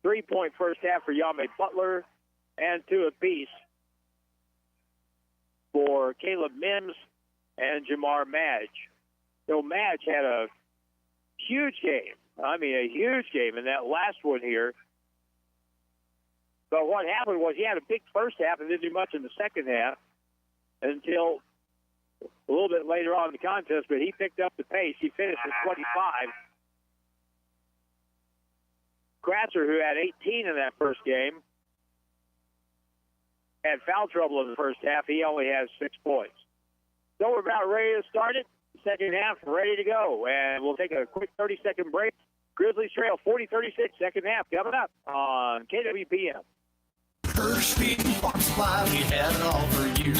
S1: 3-point first half for Yame Butler, and 2 apiece for Caleb Mims and Jamar Madge. So Madge had a huge game. I mean, a huge game in that last one here. But what happened was he had a big first half and didn't do much in the second half until a little bit later on in the contest, but he picked up the pace. He finished at 25. Kratzer, who had 18 in that first game, had foul trouble in the first half. He only has 6 points. So we're about ready to start it. Second half, ready to go. And we'll take a quick 30-second break. Grizzlies trail 40-36, second half coming up on KWPM.
S2: Hirsch Feed and Farm Supply, we have it all for you.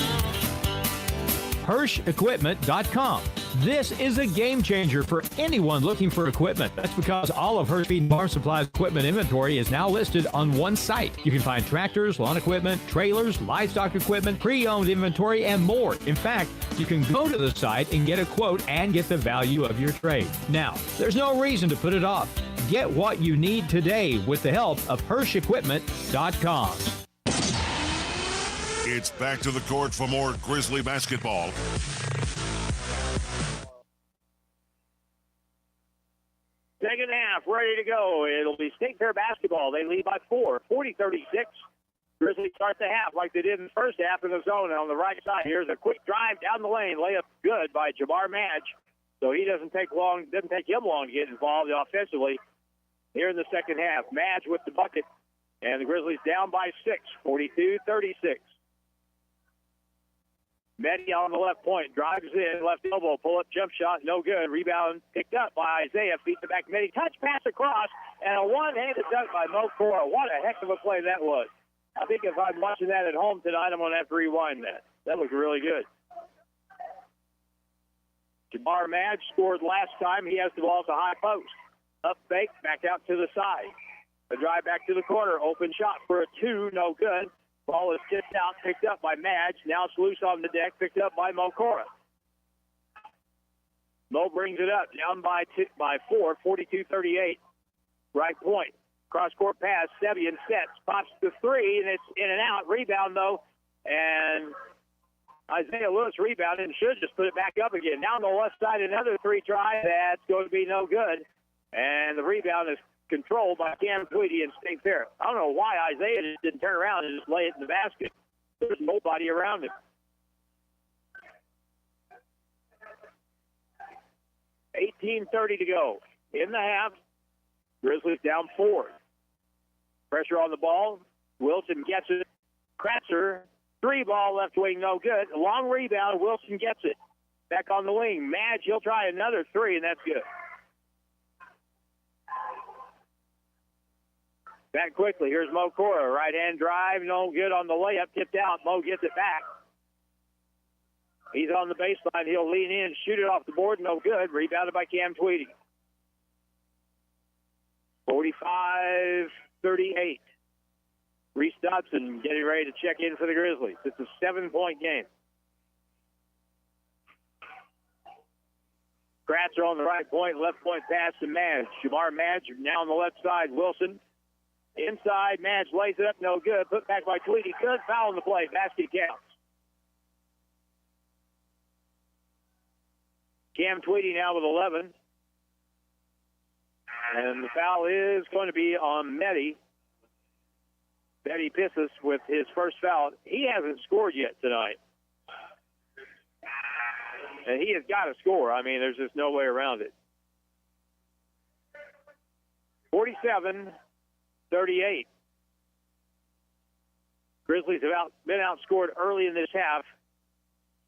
S3: HirschEquipment.com. This is a game changer for anyone looking for equipment. That's because all of Hirsch Feed and Farm Supply's equipment inventory is now listed on one site. You can find tractors, lawn equipment, trailers, livestock equipment, pre-owned inventory, and more. In fact, you can go to the site and get a quote and get the value of your trade. Now, there's no reason to put it off. Get what you need today with the help of HirschEquipment.com.
S8: It's back to the court for more Grizzly basketball.
S1: Second half, ready to go. It'll be State Fair basketball. They lead by 4, 40-36. Grizzlies start the half like they did in the first half in the zone on the right side. Here's a quick drive down the lane. Layup good by Jamar Madge. So he doesn't take him long to get involved offensively here in the second half. Madge with the bucket. And the Grizzlies down by 6, 42-36. Meddy on the left point, drives in, left elbow, pull-up jump shot, no good. Rebound picked up by Isaiah, feet to back Meddy. Touch pass across, and a one-handed dunk by Mo Cora. What a heck of a play that was. I think if I'm watching that at home tonight, I'm going to have to rewind that. That looked really good. Jamar Madge scored last time. He has the ball at the high post. Up fake, back out to the side. A drive back to the corner, open shot for a 2, no good. Ball is tipped out, picked up by Madge. Now it's loose on the deck, picked up by Mo Cora. Mo brings it up, down by 4, 42-38. Right point. Cross-court pass, Sebian sets, pops the 3, and it's in and out. Rebound, though, and Isaiah Lewis rebounded and should just put it back up again. Now on the left side, another 3 try. That's going to be no good. And the rebound is controlled by Cam Tweedy and State Fair. I don't know why Isaiah just didn't turn around and just lay it in the basket. There's nobody around him. 18:30 to go. In the half, Grizzlies down 4. Pressure on the ball. Wilson gets it. Kratzer, 3 ball left wing, no good. A long rebound. Wilson gets it. Back on the wing. Madge, he'll try another 3, and that's good. Back quickly. Here's Mo Cora. Right-hand drive. No good on the layup. Tipped out. Mo gets it back. He's on the baseline. He'll lean in, shoot it off the board. No good. Rebounded by Cam Tweedy. 45-38. Reese Dodson getting ready to check in for the Grizzlies. It's a 7-point game. Kratzer on the right point. Left point pass to Madge. Jamar Madge now on the left side. Wilson. Inside, Madge lays it up, no good. Put back by Tweedy. Good foul in the play. Basket counts. Cam Tweedy now with 11. And the foul is going to be on Meddy. Meddy Pissis with his first foul. He hasn't scored yet tonight. And he has got to score. I mean, there's just no way around it. 47-38. Grizzlies have been outscored early in this half,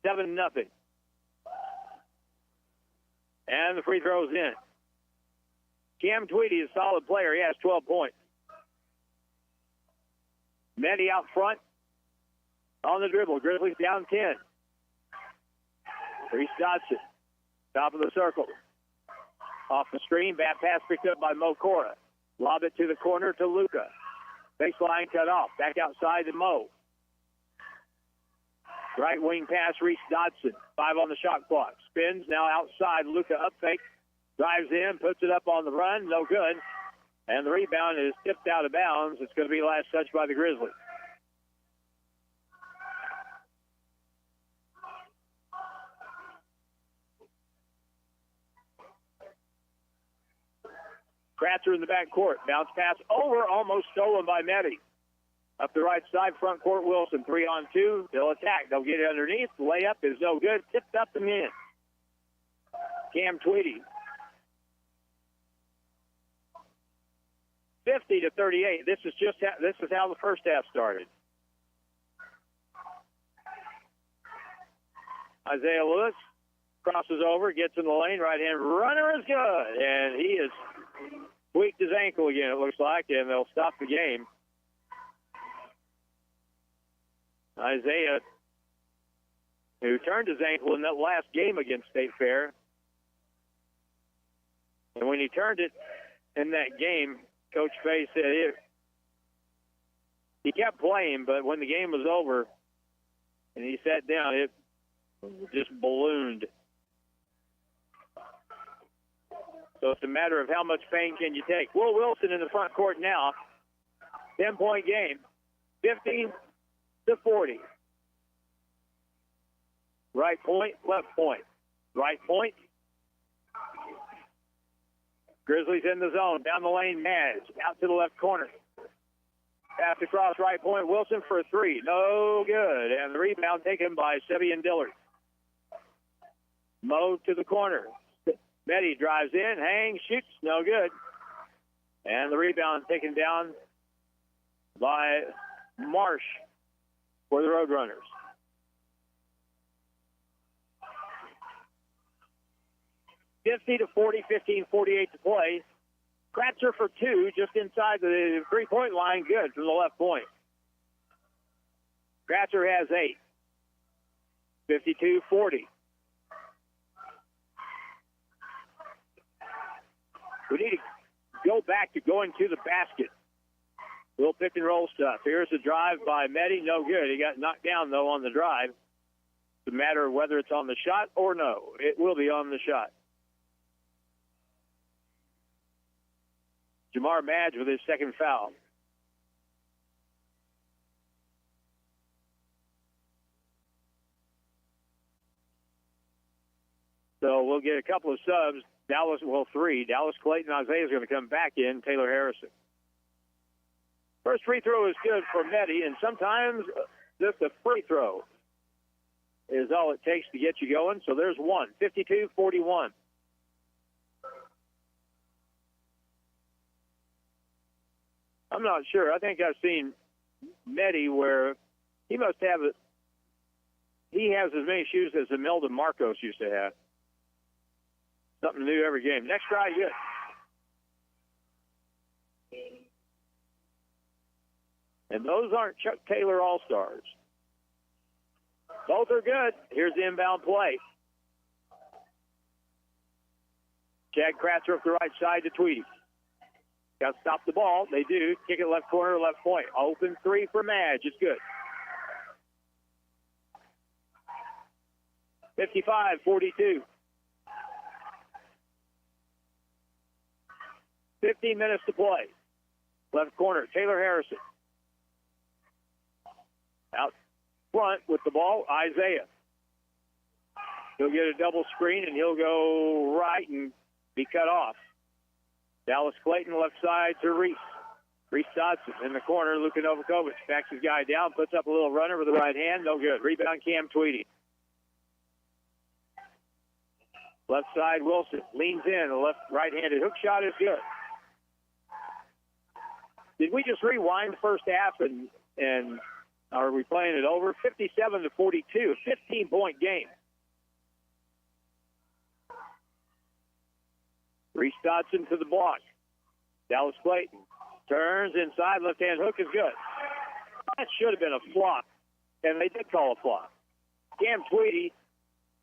S1: 7-0. And the free throw's in. Cam Tweedy is a solid player. He has 12 points. Meddy out front on the dribble. Grizzlies down 10. Reese Dodson, top of the circle. Off the screen, bad pass picked up by Mo Cora. Lob it to the corner to Luca. Baseline cut off. Back outside to Mo. Right wing pass, Reese Dodson. 5 on the shot clock. Spins, now outside. Luca up fake. Drives in, puts it up on the run. No good. And the rebound is tipped out of bounds. It's going to be last touch by the Grizzlies. Kratzer in the back court. Bounce pass over, almost stolen by Medi. Up the right side, front court, Wilson. 3-on-2. They'll attack. They'll get it underneath. The layup is no good. Tipped up and in. Cam Tweedy. 50-38. This is how the first half started. Isaiah Lewis crosses over, gets in the lane. Right-hand runner is good. And he is tweaked his ankle again, it looks like, and they'll stop the game. Isaiah, who turned his ankle in that last game against State Fair. And when he turned it in that game, Coach Fay said he kept playing, but when the game was over and he sat down, it just ballooned. So it's a matter of how much pain can you take. Will Wilson in the front court now. 10-point game. 15-40. Right point, left point. Right point. Grizzlies in the zone. Down the lane, Madge. Out to the left corner. Pass across right point. Wilson for a 3. No good. And the rebound taken by Sevian Dillard. Mo to the corner. Medi drives in, hangs, shoots, no good. And the rebound taken down by Marsh for the Roadrunners. $50-40, 15-48 to play. Kratzer for 2, just inside the three-point line, good from the left point. Kratzer has 8. 52-40. We need to go back to going to the basket. Little pick and roll stuff. Here's a drive by Medi. No good. He got knocked down, though, on the drive. It's a matter of whether it's on the shot or no. It will be on the shot. Jamar Madge with his second foul. So we'll get a couple of subs. Dallas, 3. Dallas, Clayton, Isaiah is going to come back in. Taylor Harrison. First free throw is good for Medi, and sometimes just a free throw is all it takes to get you going. So there's one. 52-41. I'm not sure. I think I've seen Medi where he must have it. He has as many shoes as Imelda Marcos used to have. Something new every game. Next try, good. And those aren't Chuck Taylor All-Stars. Both are good. Here's the inbound play. Chad Kratzer up the right side to Tweedy. Got to stop the ball. They do. Kick it left corner, left point. Open 3 for Madge. It's good. 55-42. 15 minutes to play. Left corner, Taylor Harrison. Out front with the ball, Isaiah. He'll get a double screen, and he'll go right and be cut off. Dallas Clayton left side to Reese. Reese Dodson in the corner. Luka Novakovic backs his guy down, puts up a little runner with the right hand. No good. Rebound, Cam Tweedy. Left side, Wilson leans in. The left right-handed hook shot is good. Did we just rewind the first half and are we playing it over? 57-42, 15-point game. Reese Dodson to the block. Dallas Clayton turns inside, left-hand hook is good. That should have been a flop, and they did call a flop. Cam Tweedy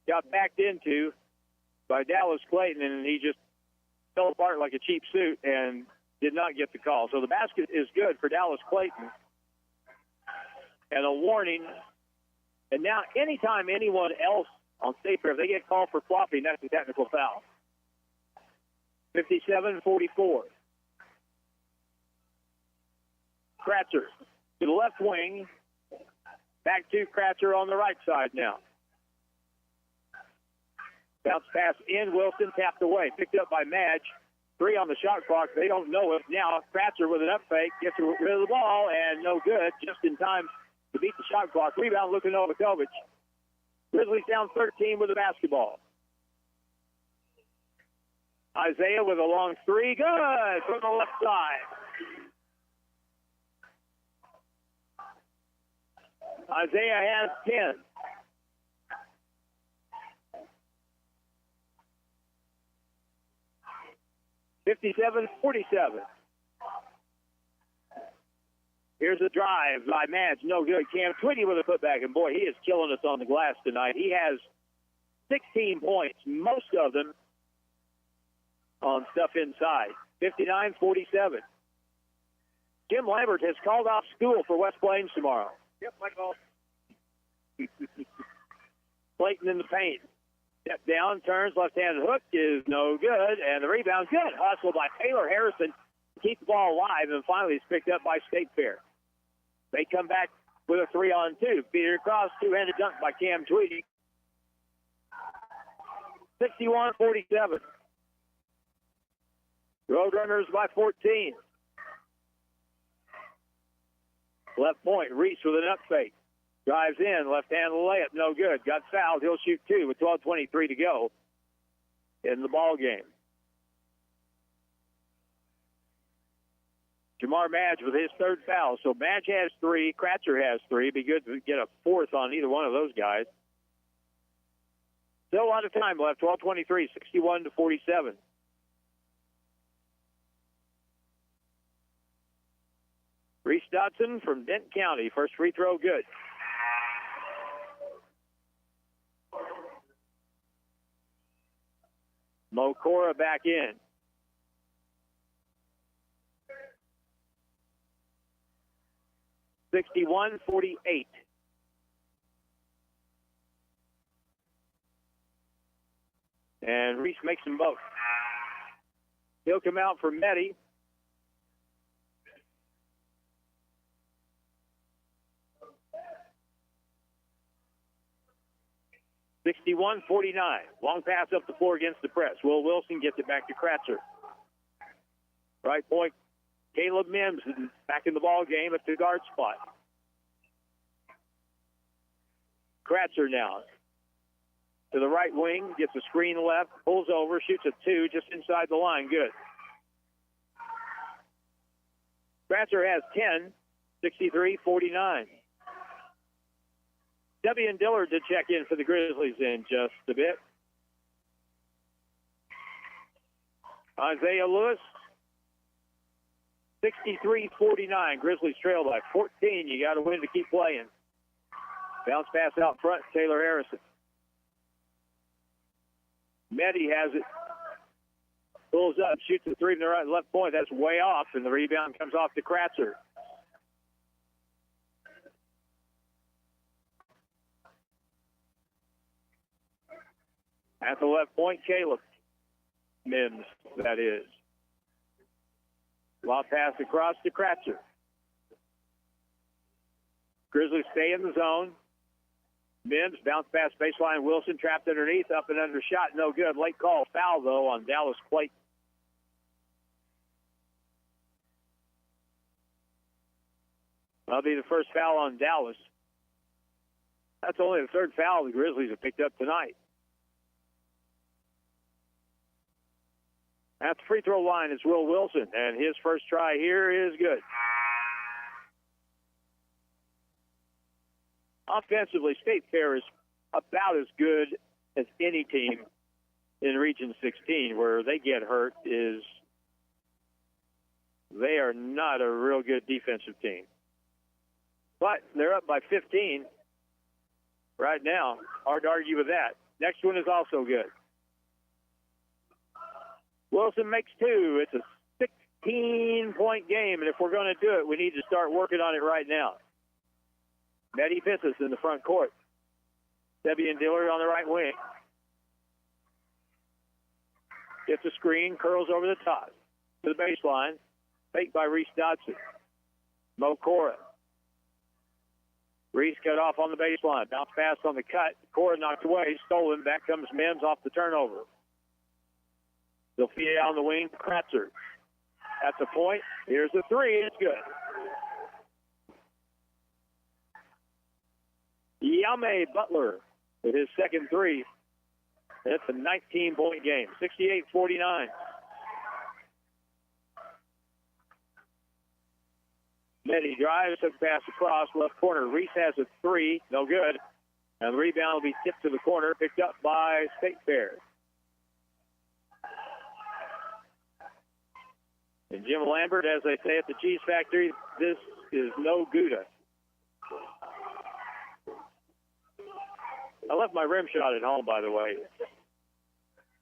S1: got backed into by Dallas Clayton, and he just fell apart like a cheap suit and did not get the call. So the basket is good for Dallas Clayton. And a warning. And now anytime anyone else on State Fair, if they get called for flopping, that's a technical foul. 57-44. Kratzer to the left wing. Back to Kratzer on the right side now. Bounce pass in. Wilson tapped away. Picked up by Madge. 3 on the shot clock. They don't know it. Now Kratzer with an up fake. Gets rid of the ball and no good. Just in time to beat the shot clock. Rebound Luka Novakovic. Grizzlies down 13 with the basketball. Isaiah with a long 3. Good from the left side. Isaiah has 10. (57-47). Here's a drive by Madge. No good. Cam Twitty with a putback. And, boy, he is killing us on the glass tonight. He has 16 points, most of them on stuff inside. 59-47. Jim Lambert has called off school for West Plains tomorrow.
S14: Yep, my call.
S1: Clayton in the paint. Step down, turns, left-handed hook is no good, and the rebound good. Hustle by Taylor Harrison to keep the ball alive, and finally it's picked up by State Fair. They come back with a 3-on-2. Peter across, two-handed dunk by Cam Tweedy. 61-47. Roadrunners by 14. Left point, Reese with an up fake. Drives in, left-hand layup, no good. Got fouled. He'll shoot 2 with 12:23 to go in the ball game. Jamar Madge with his 3rd foul. So Madge has 3, Kratzer has 3. Be good to get a 4th on either one of those guys. Still a lot of time left. 12:23, 61-47. Reese Dodson from Denton County. First free throw, good. Mokora back in. (61-48). And Reese makes them both. He'll come out for Meddy. (61-49). Long pass up the floor against the press. Will Wilson gets it back to Kratzer. Right point, Caleb Mims back in the ball game at the guard spot. Kratzer now to the right wing, gets a screen left, pulls over, shoots a 2 just inside the line. Good. Kratzer has 10, 63-49. W. Dillard to check in for the Grizzlies in just a bit. Isaiah Lewis, 63-49. Grizzlies trail by 14. You got to win to keep playing. Bounce pass out front, Taylor Harrison. Meddy has it. Pulls up, shoots a 3 from the right left point. That's way off, and the rebound comes off to Kratzer. At the left point, Caleb Mims, that is. Lob pass across to Kratzer. Grizzlies stay in the zone. Mims, bounce pass baseline. Wilson trapped underneath, up and under shot, no good. Late call, foul, though, on Dallas Clayton. That'll be the first foul on Dallas. That's only the 3rd foul the Grizzlies have picked up tonight. At the free throw line is Will Wilson, and his first try here is good. Offensively, State Fair is about as good as any team in Region 16. Where they get hurt is they are not a real good defensive team. But they're up by 15 right now. Hard to argue with that. Next one is also good. Wilson makes two. It's a 16-point game, and if we're going to do it, we need to start working on it right now. Maddie Pisses in the front court. Debian Dillard on the right wing. Gets a screen, curls over the top to the baseline. Faked by Reese Dodson. Mo Cora. Reese cut off on the baseline. Bounce pass on the cut. Cora knocked away. Stolen. Back comes Mims off the turnover. They'll feed it out on the wing. Kratzer. That's a point. Here's the three. It's good. Yame Butler with his second three. That's a 19-point game. 68-49. Nettie drives, took pass across, left corner. Reese has a three, no good. And the rebound will be tipped to the corner, picked up by State Fair. And Jim Lambert, as they say at the Cheese Factory, this is no Gouda. I left my rim shot at home, by the way.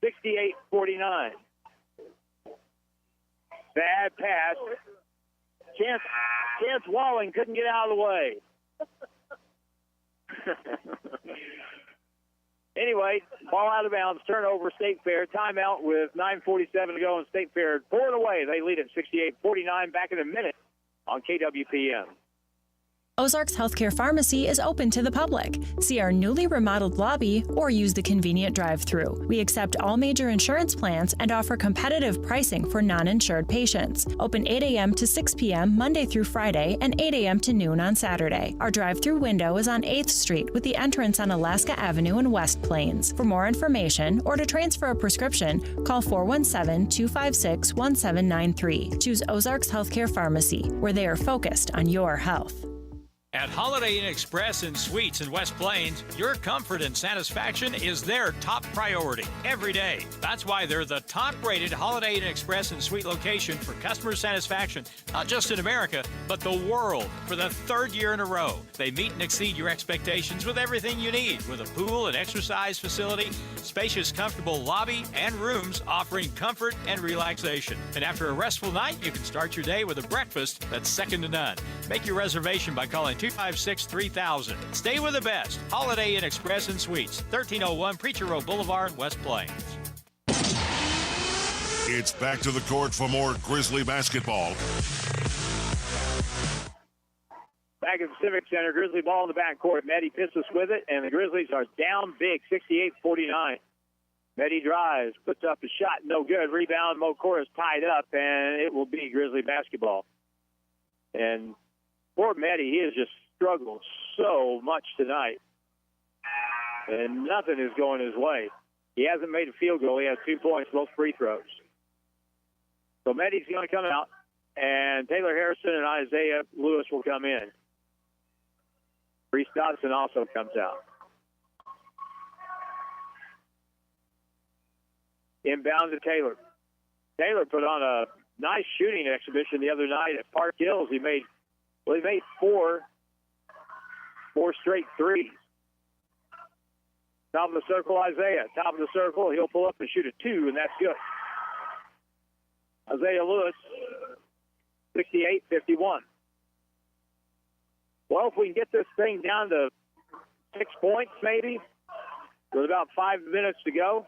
S1: 68-49. Bad pass. Chance Walling couldn't get out of the way. Anyway, ball out of bounds, turnover, State Fair. Timeout with 9:47 to go, and State Fair pull it away. They lead at 68-49. Back in a minute on KWPM.
S6: Ozarks Healthcare Pharmacy is open to the public. See our newly remodeled lobby or use the convenient drive-thru. We accept all major insurance plans and offer competitive pricing for non-insured patients. Open 8 a.m. to 6 p.m. Monday through Friday and 8 a.m. to noon on Saturday. Our drive-thru window is on 8th Street with the entrance on Alaska Avenue in West Plains. For more information or to transfer a prescription, call 417-256-1793. Choose Ozarks Healthcare Pharmacy, where they are focused on your health.
S7: At Holiday Inn Express and Suites in West Plains, your comfort and satisfaction is their top priority every day. That's why they're the top-rated Holiday Inn Express and Suite location for customer satisfaction, not just in America, but the world, for the third year in a row. They meet and exceed your expectations with everything you need, with a pool and exercise facility, spacious, comfortable lobby, and rooms offering comfort and relaxation. And after a restful night, you can start your day with a breakfast that's second to none. Make your reservation by calling 256-3000. Stay with the best. Holiday Inn Express and Suites, 1301 Preacher Road Boulevard, West Plains.
S8: It's back to the court for more Grizzly basketball.
S1: Back at the Civic Center, Grizzly ball in the backcourt. Maddie Pisses with it, and the Grizzlies are down big, 68-49. Maddie drives, puts up a shot, no good. Rebound, Mo Cora is tied up, and it will be Grizzly basketball. And poor Maddie, he has just struggled so much tonight. And nothing is going his way. He hasn't made a field goal. He has 2 points, both free throws. So Maddie's going to come out, and Taylor Harrison and Isaiah Lewis will come in. Reese Dodson also comes out. Inbound to Taylor. Taylor put on a nice shooting exhibition the other night at Park Hills. He made four straight threes. Top of the circle, Isaiah. Top of the circle, he'll pull up and shoot a 2, and that's good. Isaiah Lewis, 68-51. Well, if we can get this thing down to 6 points maybe, with about 5 minutes to go,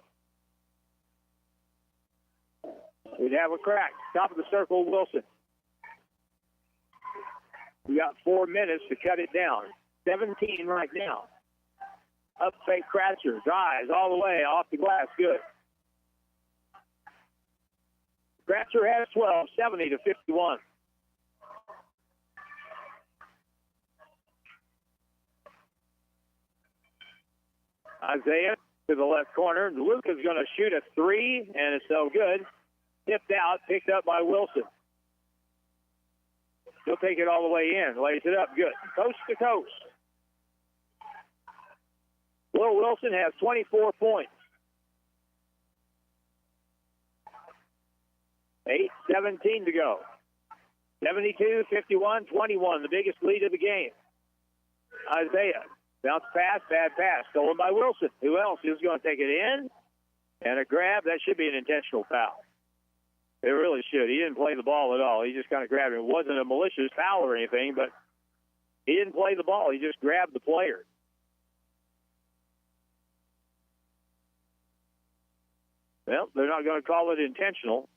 S1: we'd have a crack. Top of the circle, Wilson. We got 4 minutes to cut it down. 17 right now. Up fake Kratzer. Drives all the way off the glass. Good. Kratzer has 12, 70-51. Isaiah to the left corner. Luca's going to shoot a 3, and it's no good. Tipped out, picked up by Wilson. He'll take it all the way in. Lays it up. Good. Coast to coast. Will Wilson has 24 points. 8:17 to go. 72-51-21, the biggest lead of the game. Isaiah Bounce pass, bad pass. Stolen by Wilson. Who else is going to take it in? And a grab. That should be an intentional foul. It really should. He didn't play the ball at all. He just kind of grabbed it. It wasn't a malicious foul or anything, but he didn't play the ball. He just grabbed the player. Well, they're not going to call it intentional.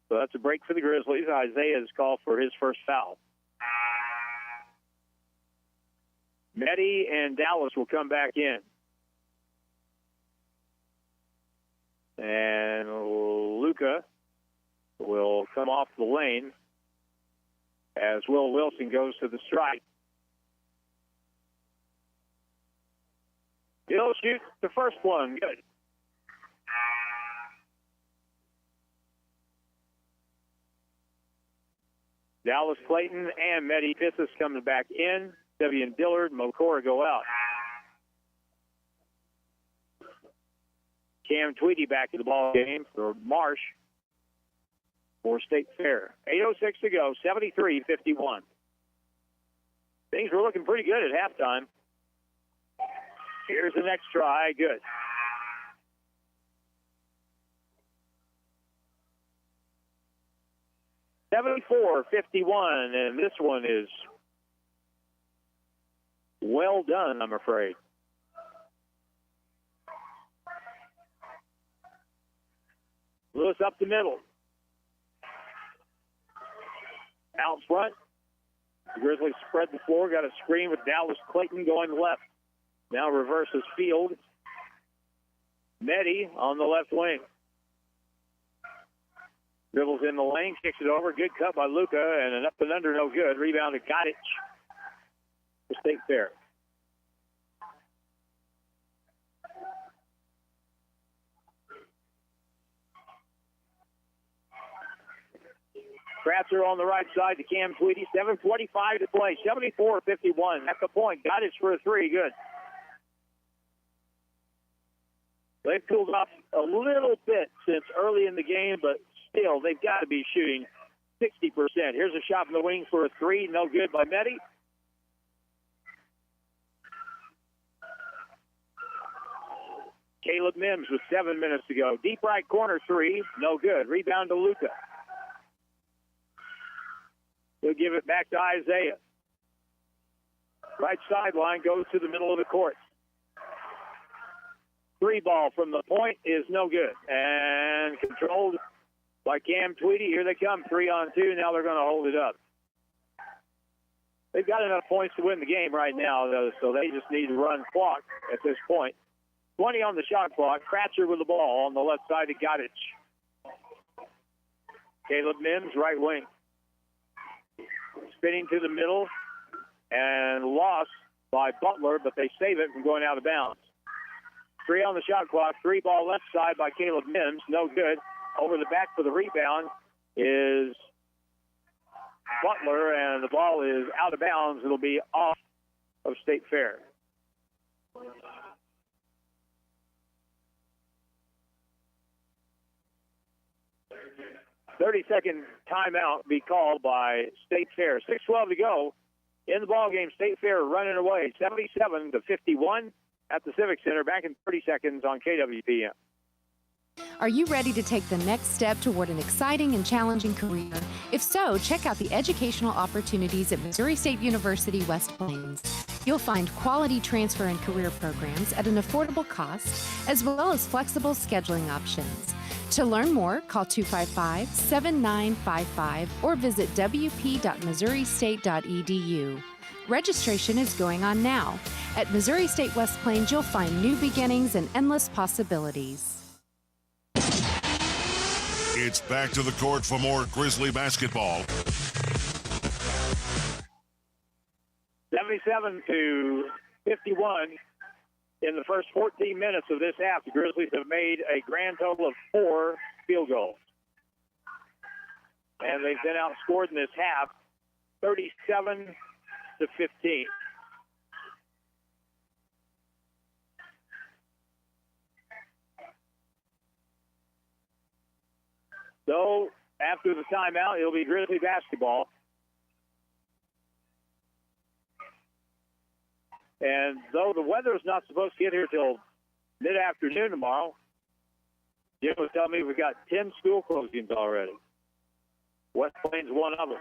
S1: So that's a break for the Grizzlies. Isaiah has called for his first foul. Meddy and Dallas will come back in. And Luka will come off the lane as Will Wilson goes to the strike. He'll shoot the first one. Good. Dallas, Clayton, and Meddy Pithis coming back in. W. Dillard and Mokora go out. Cam Tweedy back to the ball game for Marsh for State Fair. 8:06 to go, 73-51. Things were looking pretty good at halftime. Here's the next try. Good. (74-51), and this one is well done, I'm afraid. Lewis up the middle. Out front. The Grizzlies spread the floor. Got a screen with Dallas Clayton going left. Now reverses field. Meddy on the left wing. Dribbles in the lane, kicks it over. Good cut by Luka, and an up and under, no good. Rebound to Gottich for State Fair. Kratzer on the right side to Cam Tweedy. 7:25 to play. 74-51. At the point. Gottich for a three. Good. They've cooled off a little bit since early in the game, but still, they've got to be shooting 60%. Here's a shot from the wing for a three. No good by Meddy. Caleb Mims with 7 minutes to go. Deep right corner three. No good. Rebound to Luka. He'll give it back to Isaiah. Right sideline goes to the middle of the court. Three ball from the point is no good. And controlled by Cam Tweedy. Here they come, 3-on-2. Now they're going to hold it up. They've got enough points to win the game right now, though, so they just need to run clock at this point. 20 on the shot clock. Kratzer with the ball on the left side to Gottich. Caleb Mims, right wing. Spinning to the middle and lost by Butler, but they save it from going out of bounds. 3 on the shot clock. 3 ball left side by Caleb Mims. No good. Over the back for the rebound is Butler, and the ball is out of bounds. It'll be off of State Fair. (30-second) timeout be called by State Fair. 6:12 to go in the ball game. State Fair running away, 77-51 at the Civic Center. Back in 30 seconds on KWPM.
S12: Are you ready to take the next step toward an exciting and challenging career? If so, check out the educational opportunities at Missouri State University West Plains. You'll find quality transfer and career programs at an affordable cost, as well as flexible scheduling options. To learn more, call 255-7955 or visit wp.missouristate.edu. Registration is going on now. At Missouri State West Plains, you'll find new beginnings and endless possibilities.
S8: It's back to the court for more Grizzly basketball.
S1: 77-51 in the first 14 minutes of this half. The Grizzlies have made a grand total of 4 field goals. And they've been outscored in this half 37-15. So, after the timeout, it'll be Grizzly basketball. And though the weather is not supposed to get here till mid-afternoon tomorrow, Jim was telling me we've got 10 school closings already. West Plains one of them.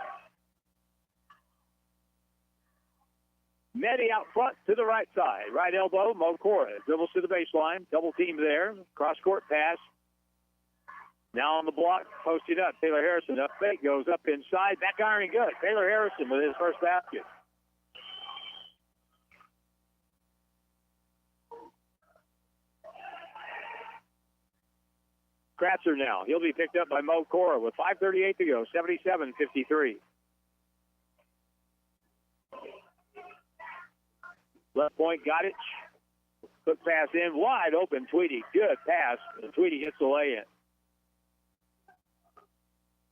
S1: Meddy out front to the right side. Right elbow, Mokora. Dribbles to the baseline. Double team there. Cross-court pass. Now on the block, posted up. Taylor Harrison up fake, goes up inside. Back ironing good. Taylor Harrison with his first basket. Kratzer now. He'll be picked up by Mokora with 5:38 to go. 77-53. Left point, got it. Quick pass in, wide open, Tweedy. Good pass, and Tweedy gets the lay-in.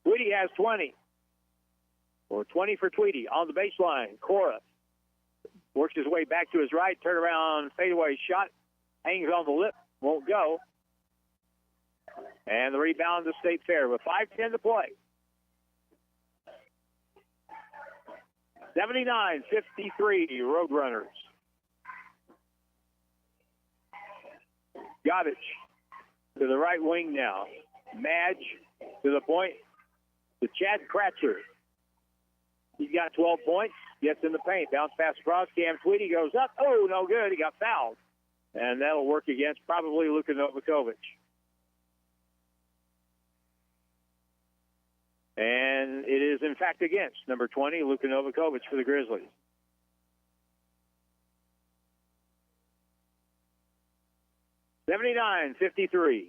S1: Tweedy has 20. Or 20 for Tweedy. On the baseline, Cora works his way back to his right, turnaround, fadeaway shot. Hangs on the lip, won't go. And the rebound to State Fair with 5:10 to play. 79-53, Roadrunners. Goddard to the right wing now. Madge to the point to Chad Kratzer. He's got 12 points, gets in the paint. Bounce pass across. Cam Tweedy goes up. Oh, no good. He got fouled. And that'll work against probably Luka Novakovic. And it is, in fact, against number 20, Luka Novakovic for the Grizzlies. (79-53).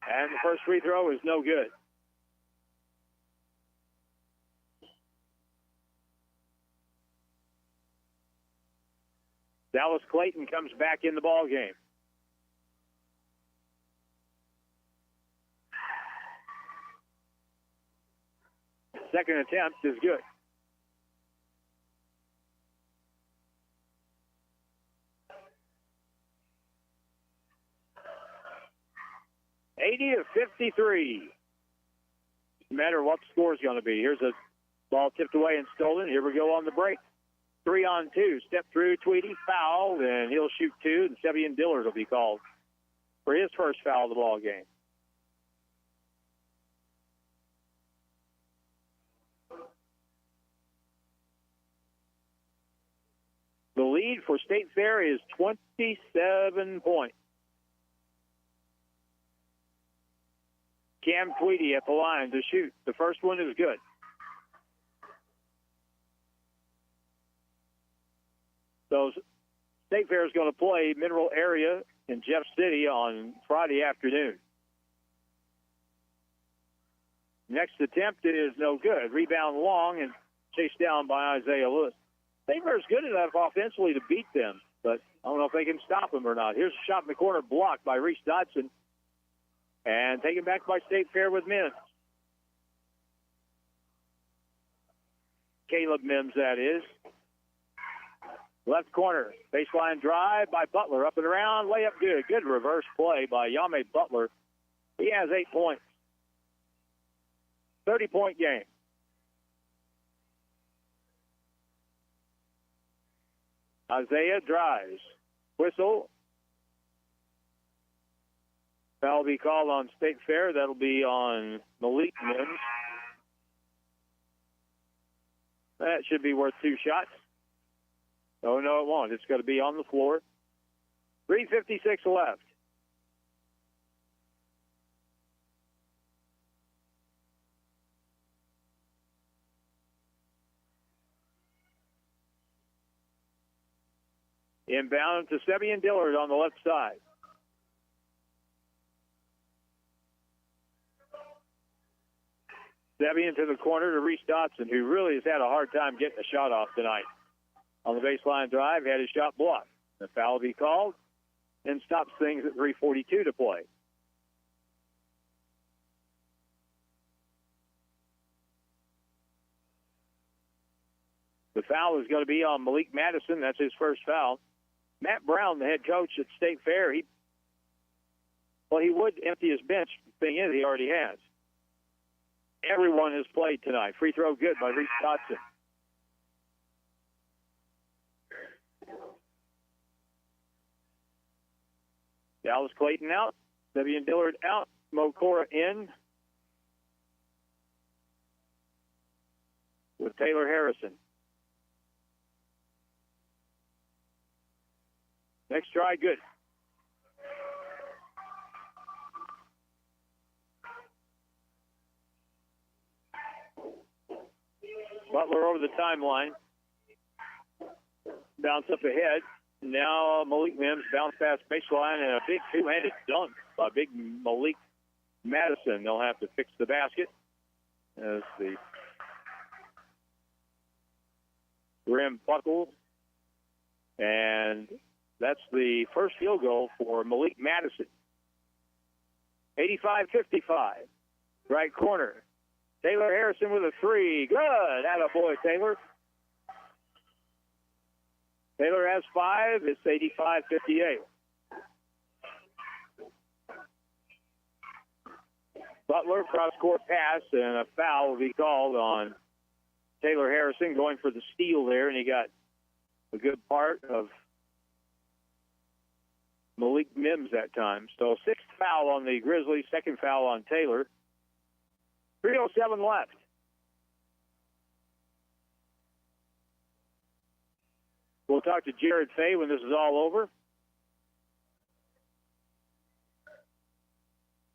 S1: And the first free throw is no good. Dallas Clayton comes back in the ball game. Second attempt is good. (80-53). No matter what the score is going to be. Here's a ball tipped away and stolen. Here we go on the break. 3-on-2. Step through, Tweedy, foul, and he'll shoot two. And Sevian Dillard will be called for his first foul of the ball game. The lead for State Fair is 27 points. Cam Tweedy at the line to shoot. The first one is good. So State Fair is going to play Mineral Area in Jeff City on Friday afternoon. Next attempt is no good. Rebound long and chased down by Isaiah Lewis. State Fair is good enough offensively to beat them, but I don't know if they can stop them or not. Here's a shot in the corner blocked by Reese Dodson. And taken back by State Fair with Mims. Caleb Mims, that is. Left corner, baseline drive by Butler. Up and around, layup good. Good reverse play by Yame Butler. He has 8 points. 30-point game. Isaiah drives. Whistle. That'll be called on State Fair. That'll be on Malik Mims. That should be worth 2 shots. Oh, no, it won't. It's going to be on the floor. 3:56 left. Inbound to Sevian Dillard on the left side. Sevian to the corner to Reese Dotson, who really has had a hard time getting a shot off tonight. On the baseline drive, had his shot blocked. The foul will be called and stops things at 3:42 to play. The foul is going to be on Malik Madison. That's his first foul. Matt Brown, the head coach at State Fair, he would empty his bench. The thing is, he already has. Everyone has played tonight. Free throw good by Reese Dotson. Dallas Clayton out. Vivian Dillard out. Mokora in. With Taylor Harrison. Next try, good. Butler over the timeline. Bounce up ahead. Now Malik Mims bounce past baseline and a big two-handed dunk by big Malik Madison. They'll have to fix the basket as the rim buckles. And that's the first field goal for Malik Madison. 85-55. Right corner. Taylor Harrison with a three. Good. Attaboy, Taylor. Taylor has 5. It's 85-58. Butler, cross-court pass, and a foul will be called on Taylor Harrison going for the steal there, and he got a good part of Malik Mims that time. So 6th foul on the Grizzlies, 2nd foul on Taylor. 3:07 left. We'll talk to Jared Fay when this is all over.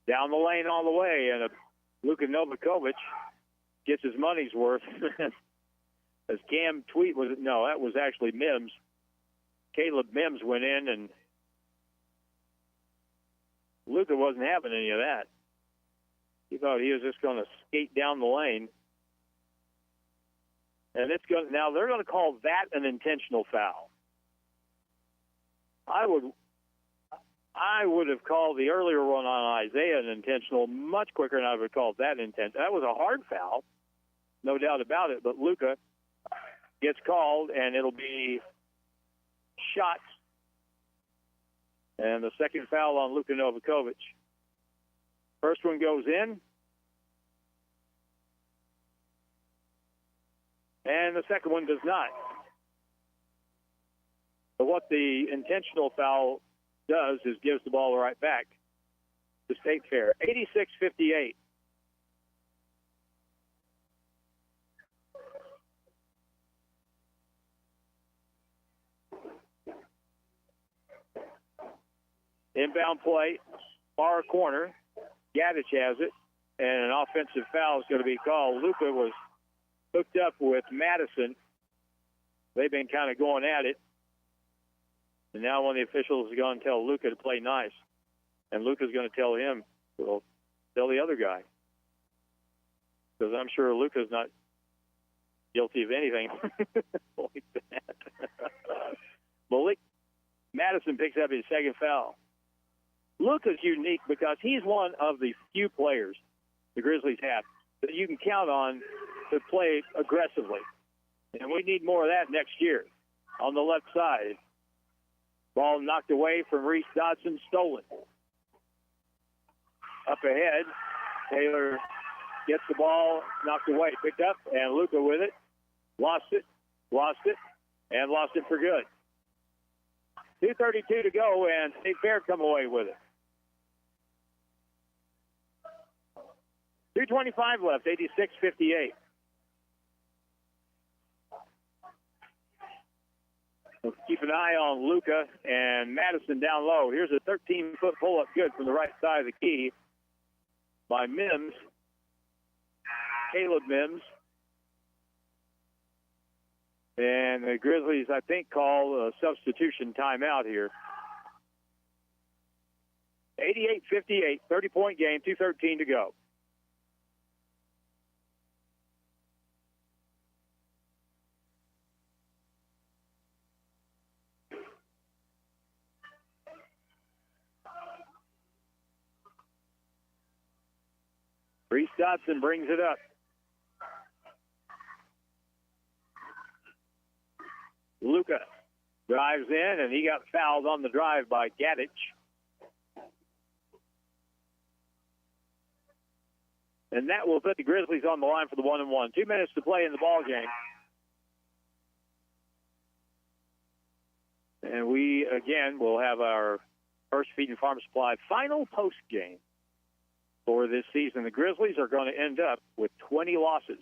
S1: Down the lane all the way, and Luka Novakovic gets his money's worth. As Cam Tweet was, no, that was actually Mims. Caleb Mims went in, and Luka wasn't having any of that. He thought he was just going to skate down the lane. And it's going now they're going to call that an intentional foul. I would have called the earlier one on Isaiah an intentional much quicker than I would have called that intentional. That was a hard foul, no doubt about it. But Luka gets called, and it'll be shots. And the 2nd foul on Luka Novakovic. First one goes in. And the second one does not. But what the intentional foul does is gives the ball right back to State Fair. 86-58. Inbound play, far corner. Gadich has it, and an offensive foul is going to be called. Luka was hooked up with Madison. They've been kind of going at it. And now one of the officials is going to tell Luka to play nice. And Luka's going to tell him, well, tell the other guy. Because I'm sure Luka's not guilty of anything like that. Malik Madison picks up his 2nd foul. Luka's unique because he's one of the few players the Grizzlies have that you can count on to play aggressively. And we need more of that next year. On the left side, ball knocked away from Reese Dodson, stolen. Up ahead, Taylor gets the ball, knocked away, picked up, and Luka with it. Lost it, and lost it for good. 2:32 to go, and State Fair come away with it. 2:25 left, 86-58. We'll keep an eye on Luka and Madison down low. Here's a 13-foot pull-up good from the right side of the key by Mims, Caleb Mims. And the Grizzlies, I think, call a substitution timeout here. 88-58, 30-point game, 2:13 to go. Reese Dodson brings it up. Luka drives in, and he got fouled on the drive by Gadich. And that will put the Grizzlies on the line for the 1-and-1. 2 minutes to play in the ball game. And we, again, will have our First Feed and Farm Supply final post game for this season. The Grizzlies are going to end up with 20 losses.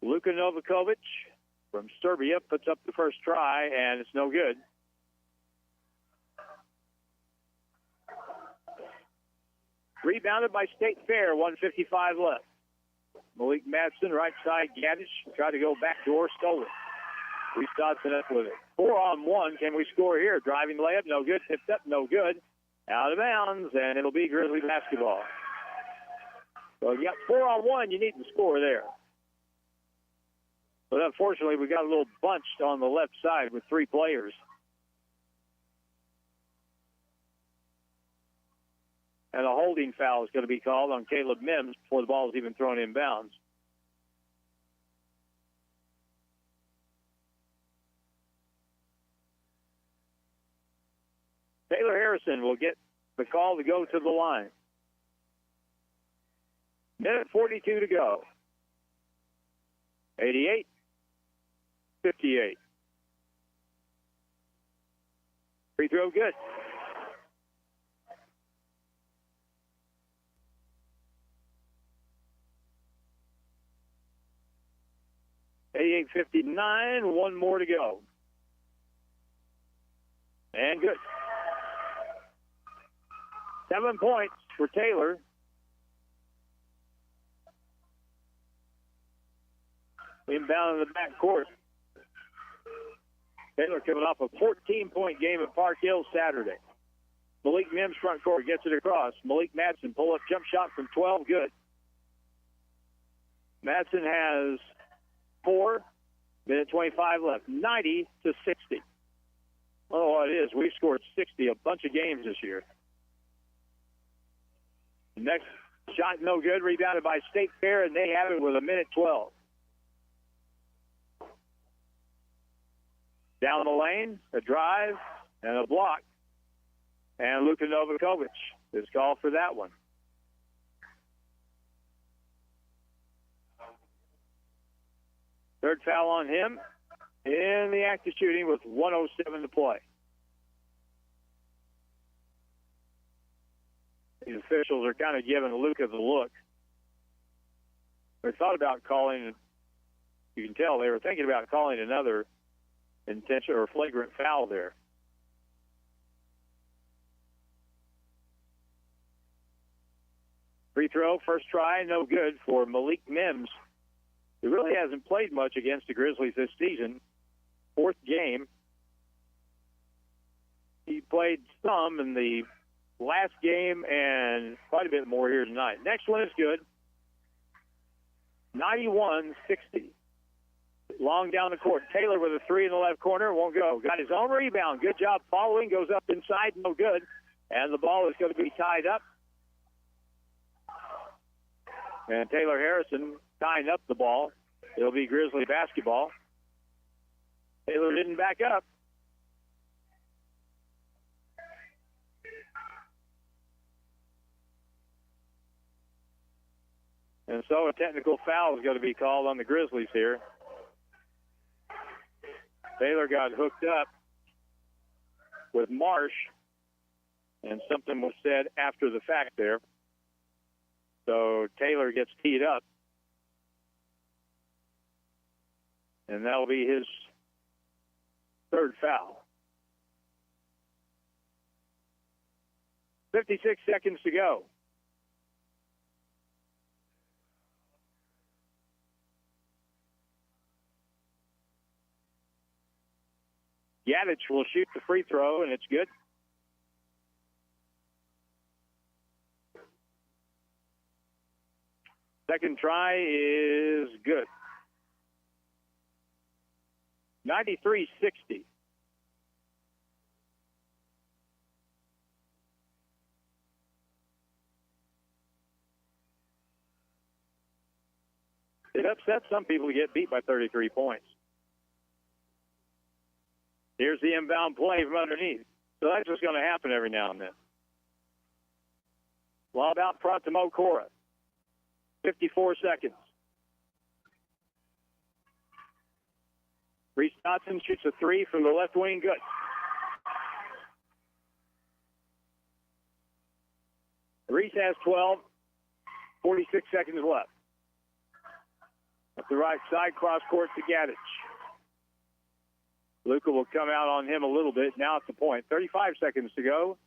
S1: Luka Novakovic from Serbia puts up the first try, and it's no good. Rebounded by State Fair, 1:55 left. Malik Madsen, right side, Gaddis, tried to go backdoor, stole it. Reese Dodson up with it. 4-on-1, can we score here? Driving layup, no good. Tipped up, no good. Out of bounds, and it'll be Grizzly basketball. So you got 4-on-1, you need to score there. But unfortunately, we got a little bunched on the left side with 3 players. And a holding foul is going to be called on Caleb Mims before the ball is even thrown in bounds. Taylor Harrison will get the call to go to the line. Minute 42 to go. 88-58. Free throw good. $88-59, 1 more to go. And good. 7 points for Taylor. Inbound in the backcourt. Taylor coming off a 14-point game at Park Hill Saturday. Malik Mims front court gets it across. Malik Madsen pull-up jump shot from 12, good. Madsen has 4, minute 25 left. 90-60. Oh, it is. We've scored 60 a bunch of games this year. Next shot, no good. Rebounded by State Fair, and they have it with a minute 12. Down the lane, a drive, and a block. And Luka Novakovic is called for that one. Third foul on him in the act of shooting with 1:07 to play. These officials are kind of giving Luka the look. They thought about calling, you can tell they were thinking about calling another intentional or flagrant foul there. Free throw, first try, no good for Malik Mims. He really hasn't played much against the Grizzlies this season. 4th game. He played some in the last game and quite a bit more here tonight. Next one is good. 91-60. Long down the court. Taylor with a 3 in the left corner. Won't go. Got his own rebound. Good job following. Goes up inside. No good. And the ball is going to be tied up. And Taylor Harrison tying up the ball. It'll be Grizzly basketball. Taylor didn't back up. And so a technical foul is going to be called on the Grizzlies here. Taylor got hooked up with Marsh, and something was said after the fact there. So Taylor gets teed up. And that'll be his 3rd foul. 56 seconds to go. Gaddich will shoot the free throw, and it's good. Second try is good. 93-60. It upsets some people to get beat by 33 points. Here's the inbound play from underneath. So that's just going to happen every now and then. Lob out front to Mokora. 54 seconds. Reese Dotson shoots a three from the left wing. Good. Reese has 12. 46 seconds left. Up the right side, cross court to Gadich. Luka will come out on him a little bit. Now at the point. 35 seconds to go.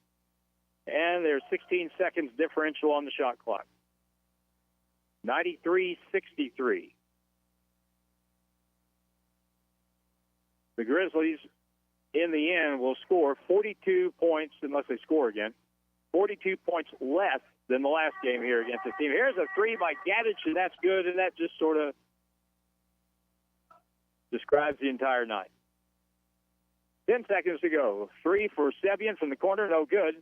S1: And there's 16 seconds differential on the shot clock. 93-63. The Grizzlies, in the end, will score 42 points, unless they score again, 42 points less than the last game here against the team. Here's a three by Gadich, and that's good, and that just sort of describes the entire night. 10 seconds to go. Three for Sebian from the corner, no good.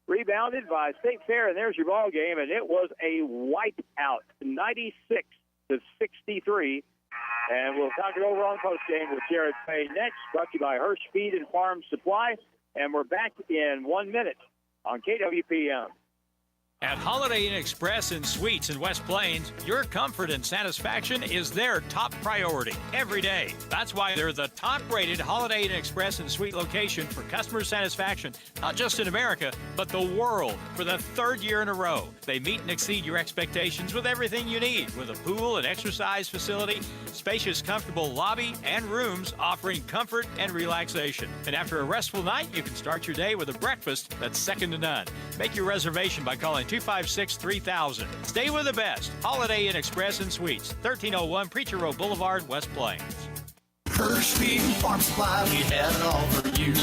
S1: Rebounded by State Fair, and there's your ball game, and it was a wipeout, 96-63. And we'll talk it over on postgame with Jared Fay next, brought to you by Hirsch Feed and Farm Supply. And we're back in 1 minute on KWPM.
S7: At Holiday Inn Express and Suites in West Plains, your comfort and satisfaction is their top priority every day. That's why they're the top-rated Holiday Inn Express and Suite location for customer satisfaction, not just in America, but the world, for the third year in a row. They meet and exceed your expectations with everything you need, with a pool and exercise facility, spacious, comfortable lobby, and rooms offering comfort and relaxation. And after a restful night, you can start your day with a breakfast that's second to none. Make your reservation by calling 256-3000. Stay with the best. Holiday Inn Express and Suites, 1301 Preacher Road Boulevard, West Plains.
S2: Hirsch Feed and Farm Supply, we have it all for you.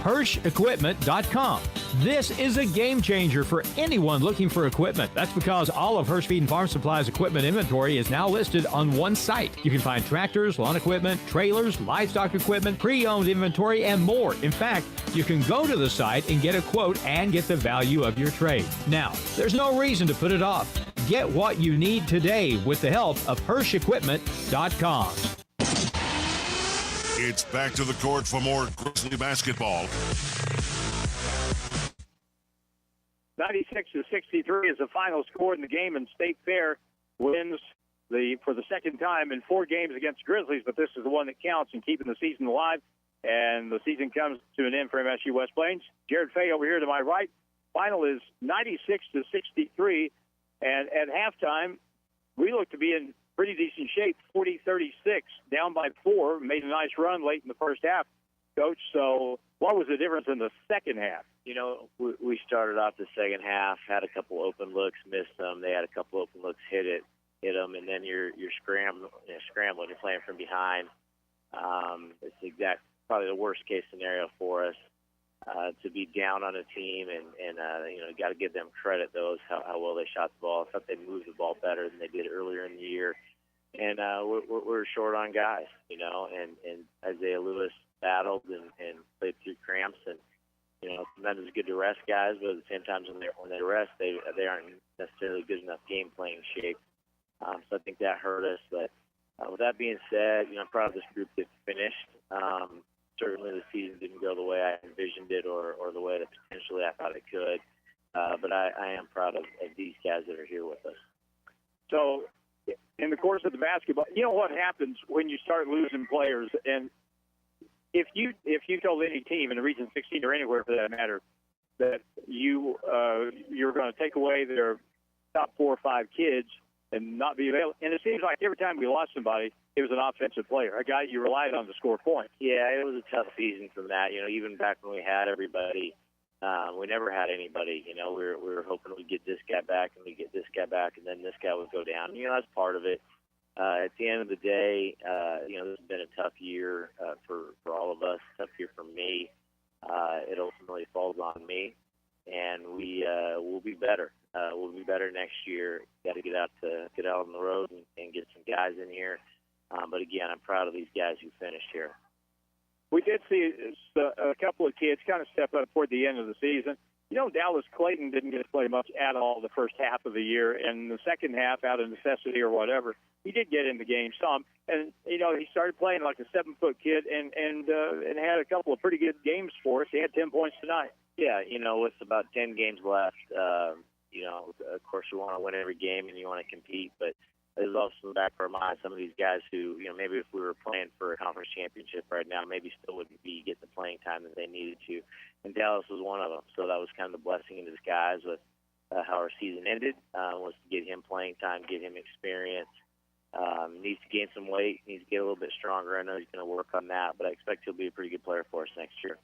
S3: HirschEquipment.com. This is a game changer for anyone looking for equipment. That's because all of Hirsch Feed and Farm Supply's equipment inventory is now listed on one site. You can find tractors, lawn equipment, trailers, livestock equipment, pre-owned inventory, and more. In fact, you can go to the site and get a quote and get the value of your trade. Now, there's no reason to put it off. Get what you need today with the help of HirschEquipment.com.
S8: It's back to the court for more Grizzly basketball.
S1: 96-63 is the final score in the game, and State Fair wins for the second time in 4 games against Grizzlies, but this is the one that counts in keeping the season alive, and the season comes to an end for MSU West Plains. Jared Fay over here to my right. Final is 96-63, and at halftime, we look to be in pretty decent shape, 40-36, down by 4, made a nice run late in the first half, Coach. So what was the difference in the second half?
S14: You know, we started off the second half, had a couple open looks, missed them. They had a couple open looks, hit them, and then you're scrambling, you're playing from behind. It's probably the worst case scenario for us to be down on a team, and got to give them credit though, how well they shot the ball. I thought they moved the ball better than they did earlier in the year, and we're short on guys, and Isaiah Lewis battled and played through cramps, and sometimes it's good to rest guys, but at the same time when they rest, they aren't necessarily good enough game playing shape. So I think that hurt us. But with that being said, I'm proud of this group that finished. Certainly the season didn't go the way I envisioned it or the way that potentially I thought it could. But I am proud of these guys that are here with us.
S1: So in the course of the basketball, you know what happens when you start losing players, and if you told any team in the Region 16 or anywhere for that matter that you're going to take away their top 4 or 5 kids and not be available, and it seems like every time we lost somebody, it was an offensive player, a guy you relied on to score points.
S14: Yeah, it was a tough season from that. Even back when we had everybody, we never had anybody. We were hoping we'd get this guy back and we'd get this guy back, and then this guy would go down. That's part of it. At the end of the day, this has been a tough year for all of us, tough year for me. It ultimately falls on me, and we'll be better. We'll be better next year. Got to get out on the road and get some guys in here. But again, I'm proud of these guys who finished here.
S1: We did see a couple of kids kind of step up toward the end of the season. Dallas Clayton didn't get to play much at all the first half of the year, and the second half, out of necessity or whatever, he did get in the game some. And he started playing like a 7-foot kid, and had a couple of pretty good games for us. He had 10 points tonight.
S14: Yeah, with about 10 games left, of course you want to win every game and you want to compete, but there's also in the back of our mind some of these guys who, maybe if we were playing for a conference championship right now, maybe still wouldn't be getting the playing time that they needed to. And Dallas was one of them. So that was kind of the blessing in disguise with how our season ended, was to get him playing time, get him experience. Needs to gain some weight, needs to get a little bit stronger. I know he's going to work on that, but I expect he'll be a pretty good player for us next year.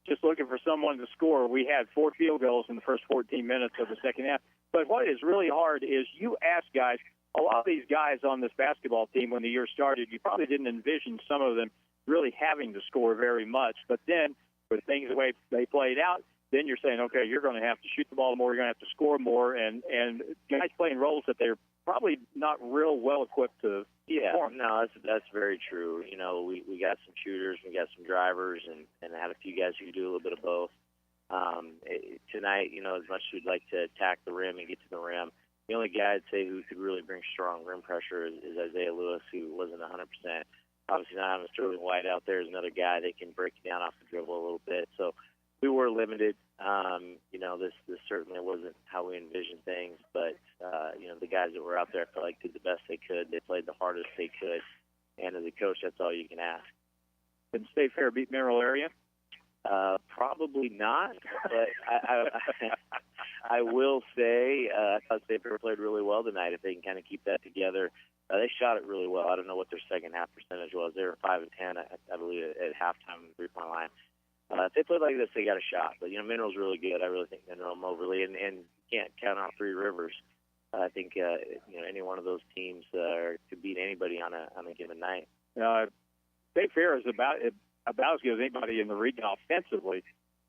S1: Just looking for someone to score. We had 4 field goals in the first 14 minutes of the second half. But what is really hard is you ask guys, a lot of these guys on this basketball team when the year started, you probably didn't envision some of them really having to score very much. But then with things the way they played out, then you're saying, okay, you're going to have to shoot the ball more, you're going to have to score more, and guys playing roles that they're probably not real well equipped to perform.
S14: No, that's very true. We got some shooters, we got some drivers, and had a few guys who could do a little bit of both. Tonight, as much as we'd like to attack the rim and get to the rim, the only guy I'd say who could really bring strong rim pressure is Isaiah Lewis, who wasn't 100%. Obviously, not having Sterling White out there is another guy that can break you down off the dribble a little bit. So we were limited. This certainly wasn't how we envisioned things, but the guys that were out there, I felt like did the best they could. They played the hardest they could, and as a coach, that's all you can ask.
S1: Did State Fair beat Mineral Area?
S14: Probably not, but I will say I thought State Fair played really well tonight. If they can kind of keep that together, they shot it really well. I don't know what their second half percentage was. They were 5 of 10, I believe, at halftime on the 3-point line. If they played like this, they got a shot. But Mineral's really good. I really think Mineral Moberly, and can't count out Three Rivers. I think any one of those teams could beat anybody on a given night.
S1: State Fair is about as good as anybody in the region offensively.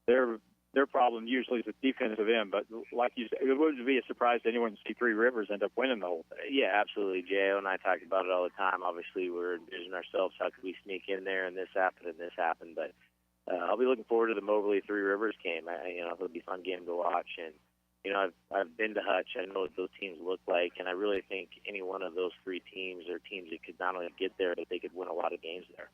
S1: Their problem usually is the defensive end, but like you said, it wouldn't be a surprise to anyone to see Three Rivers end up winning the whole thing.
S14: Yeah, absolutely. J.O. and I talk about it all the time. Obviously, we're envisioning ourselves, how could we sneak in there, and this happened, but I'll be looking forward to the Moberly Three Rivers game. It'll be a fun game to watch, and I've been to Hutch. I know what those teams look like, and I really think any one of those three teams are teams that could not only get there, but they could win a lot of games there.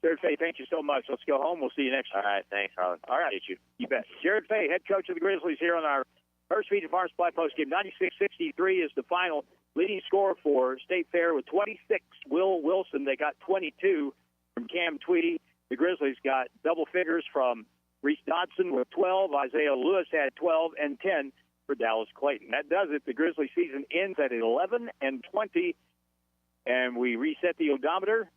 S1: Jared Fay, thank you so much. Let's go home. We'll see you next time.
S14: All right, thanks, Harlan.
S1: All right, you bet. Jared Fay, head coach of the Grizzlies, here on our First Feed and Farm Supply post game. 96-63 is the final. Leading score for State Fair with 26. Will Wilson, they got 22 from Cam Tweedy. The Grizzlies got double figures from Reese Dodson with 12. Isaiah Lewis had 12 and 10 for Dallas Clayton. That does it. The Grizzly season ends at 11-20, and we reset the odometer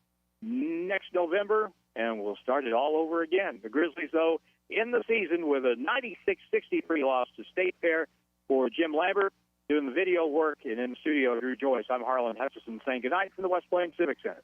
S1: next November, and we'll start it all over again. The Grizzlies, though, in the season with a 96-63 loss to State Fair. For Jim Lambert, doing the video work, and in the studio, Drew Joyce, I'm Harlan Hutchison saying goodnight from the West Plains Civic Center.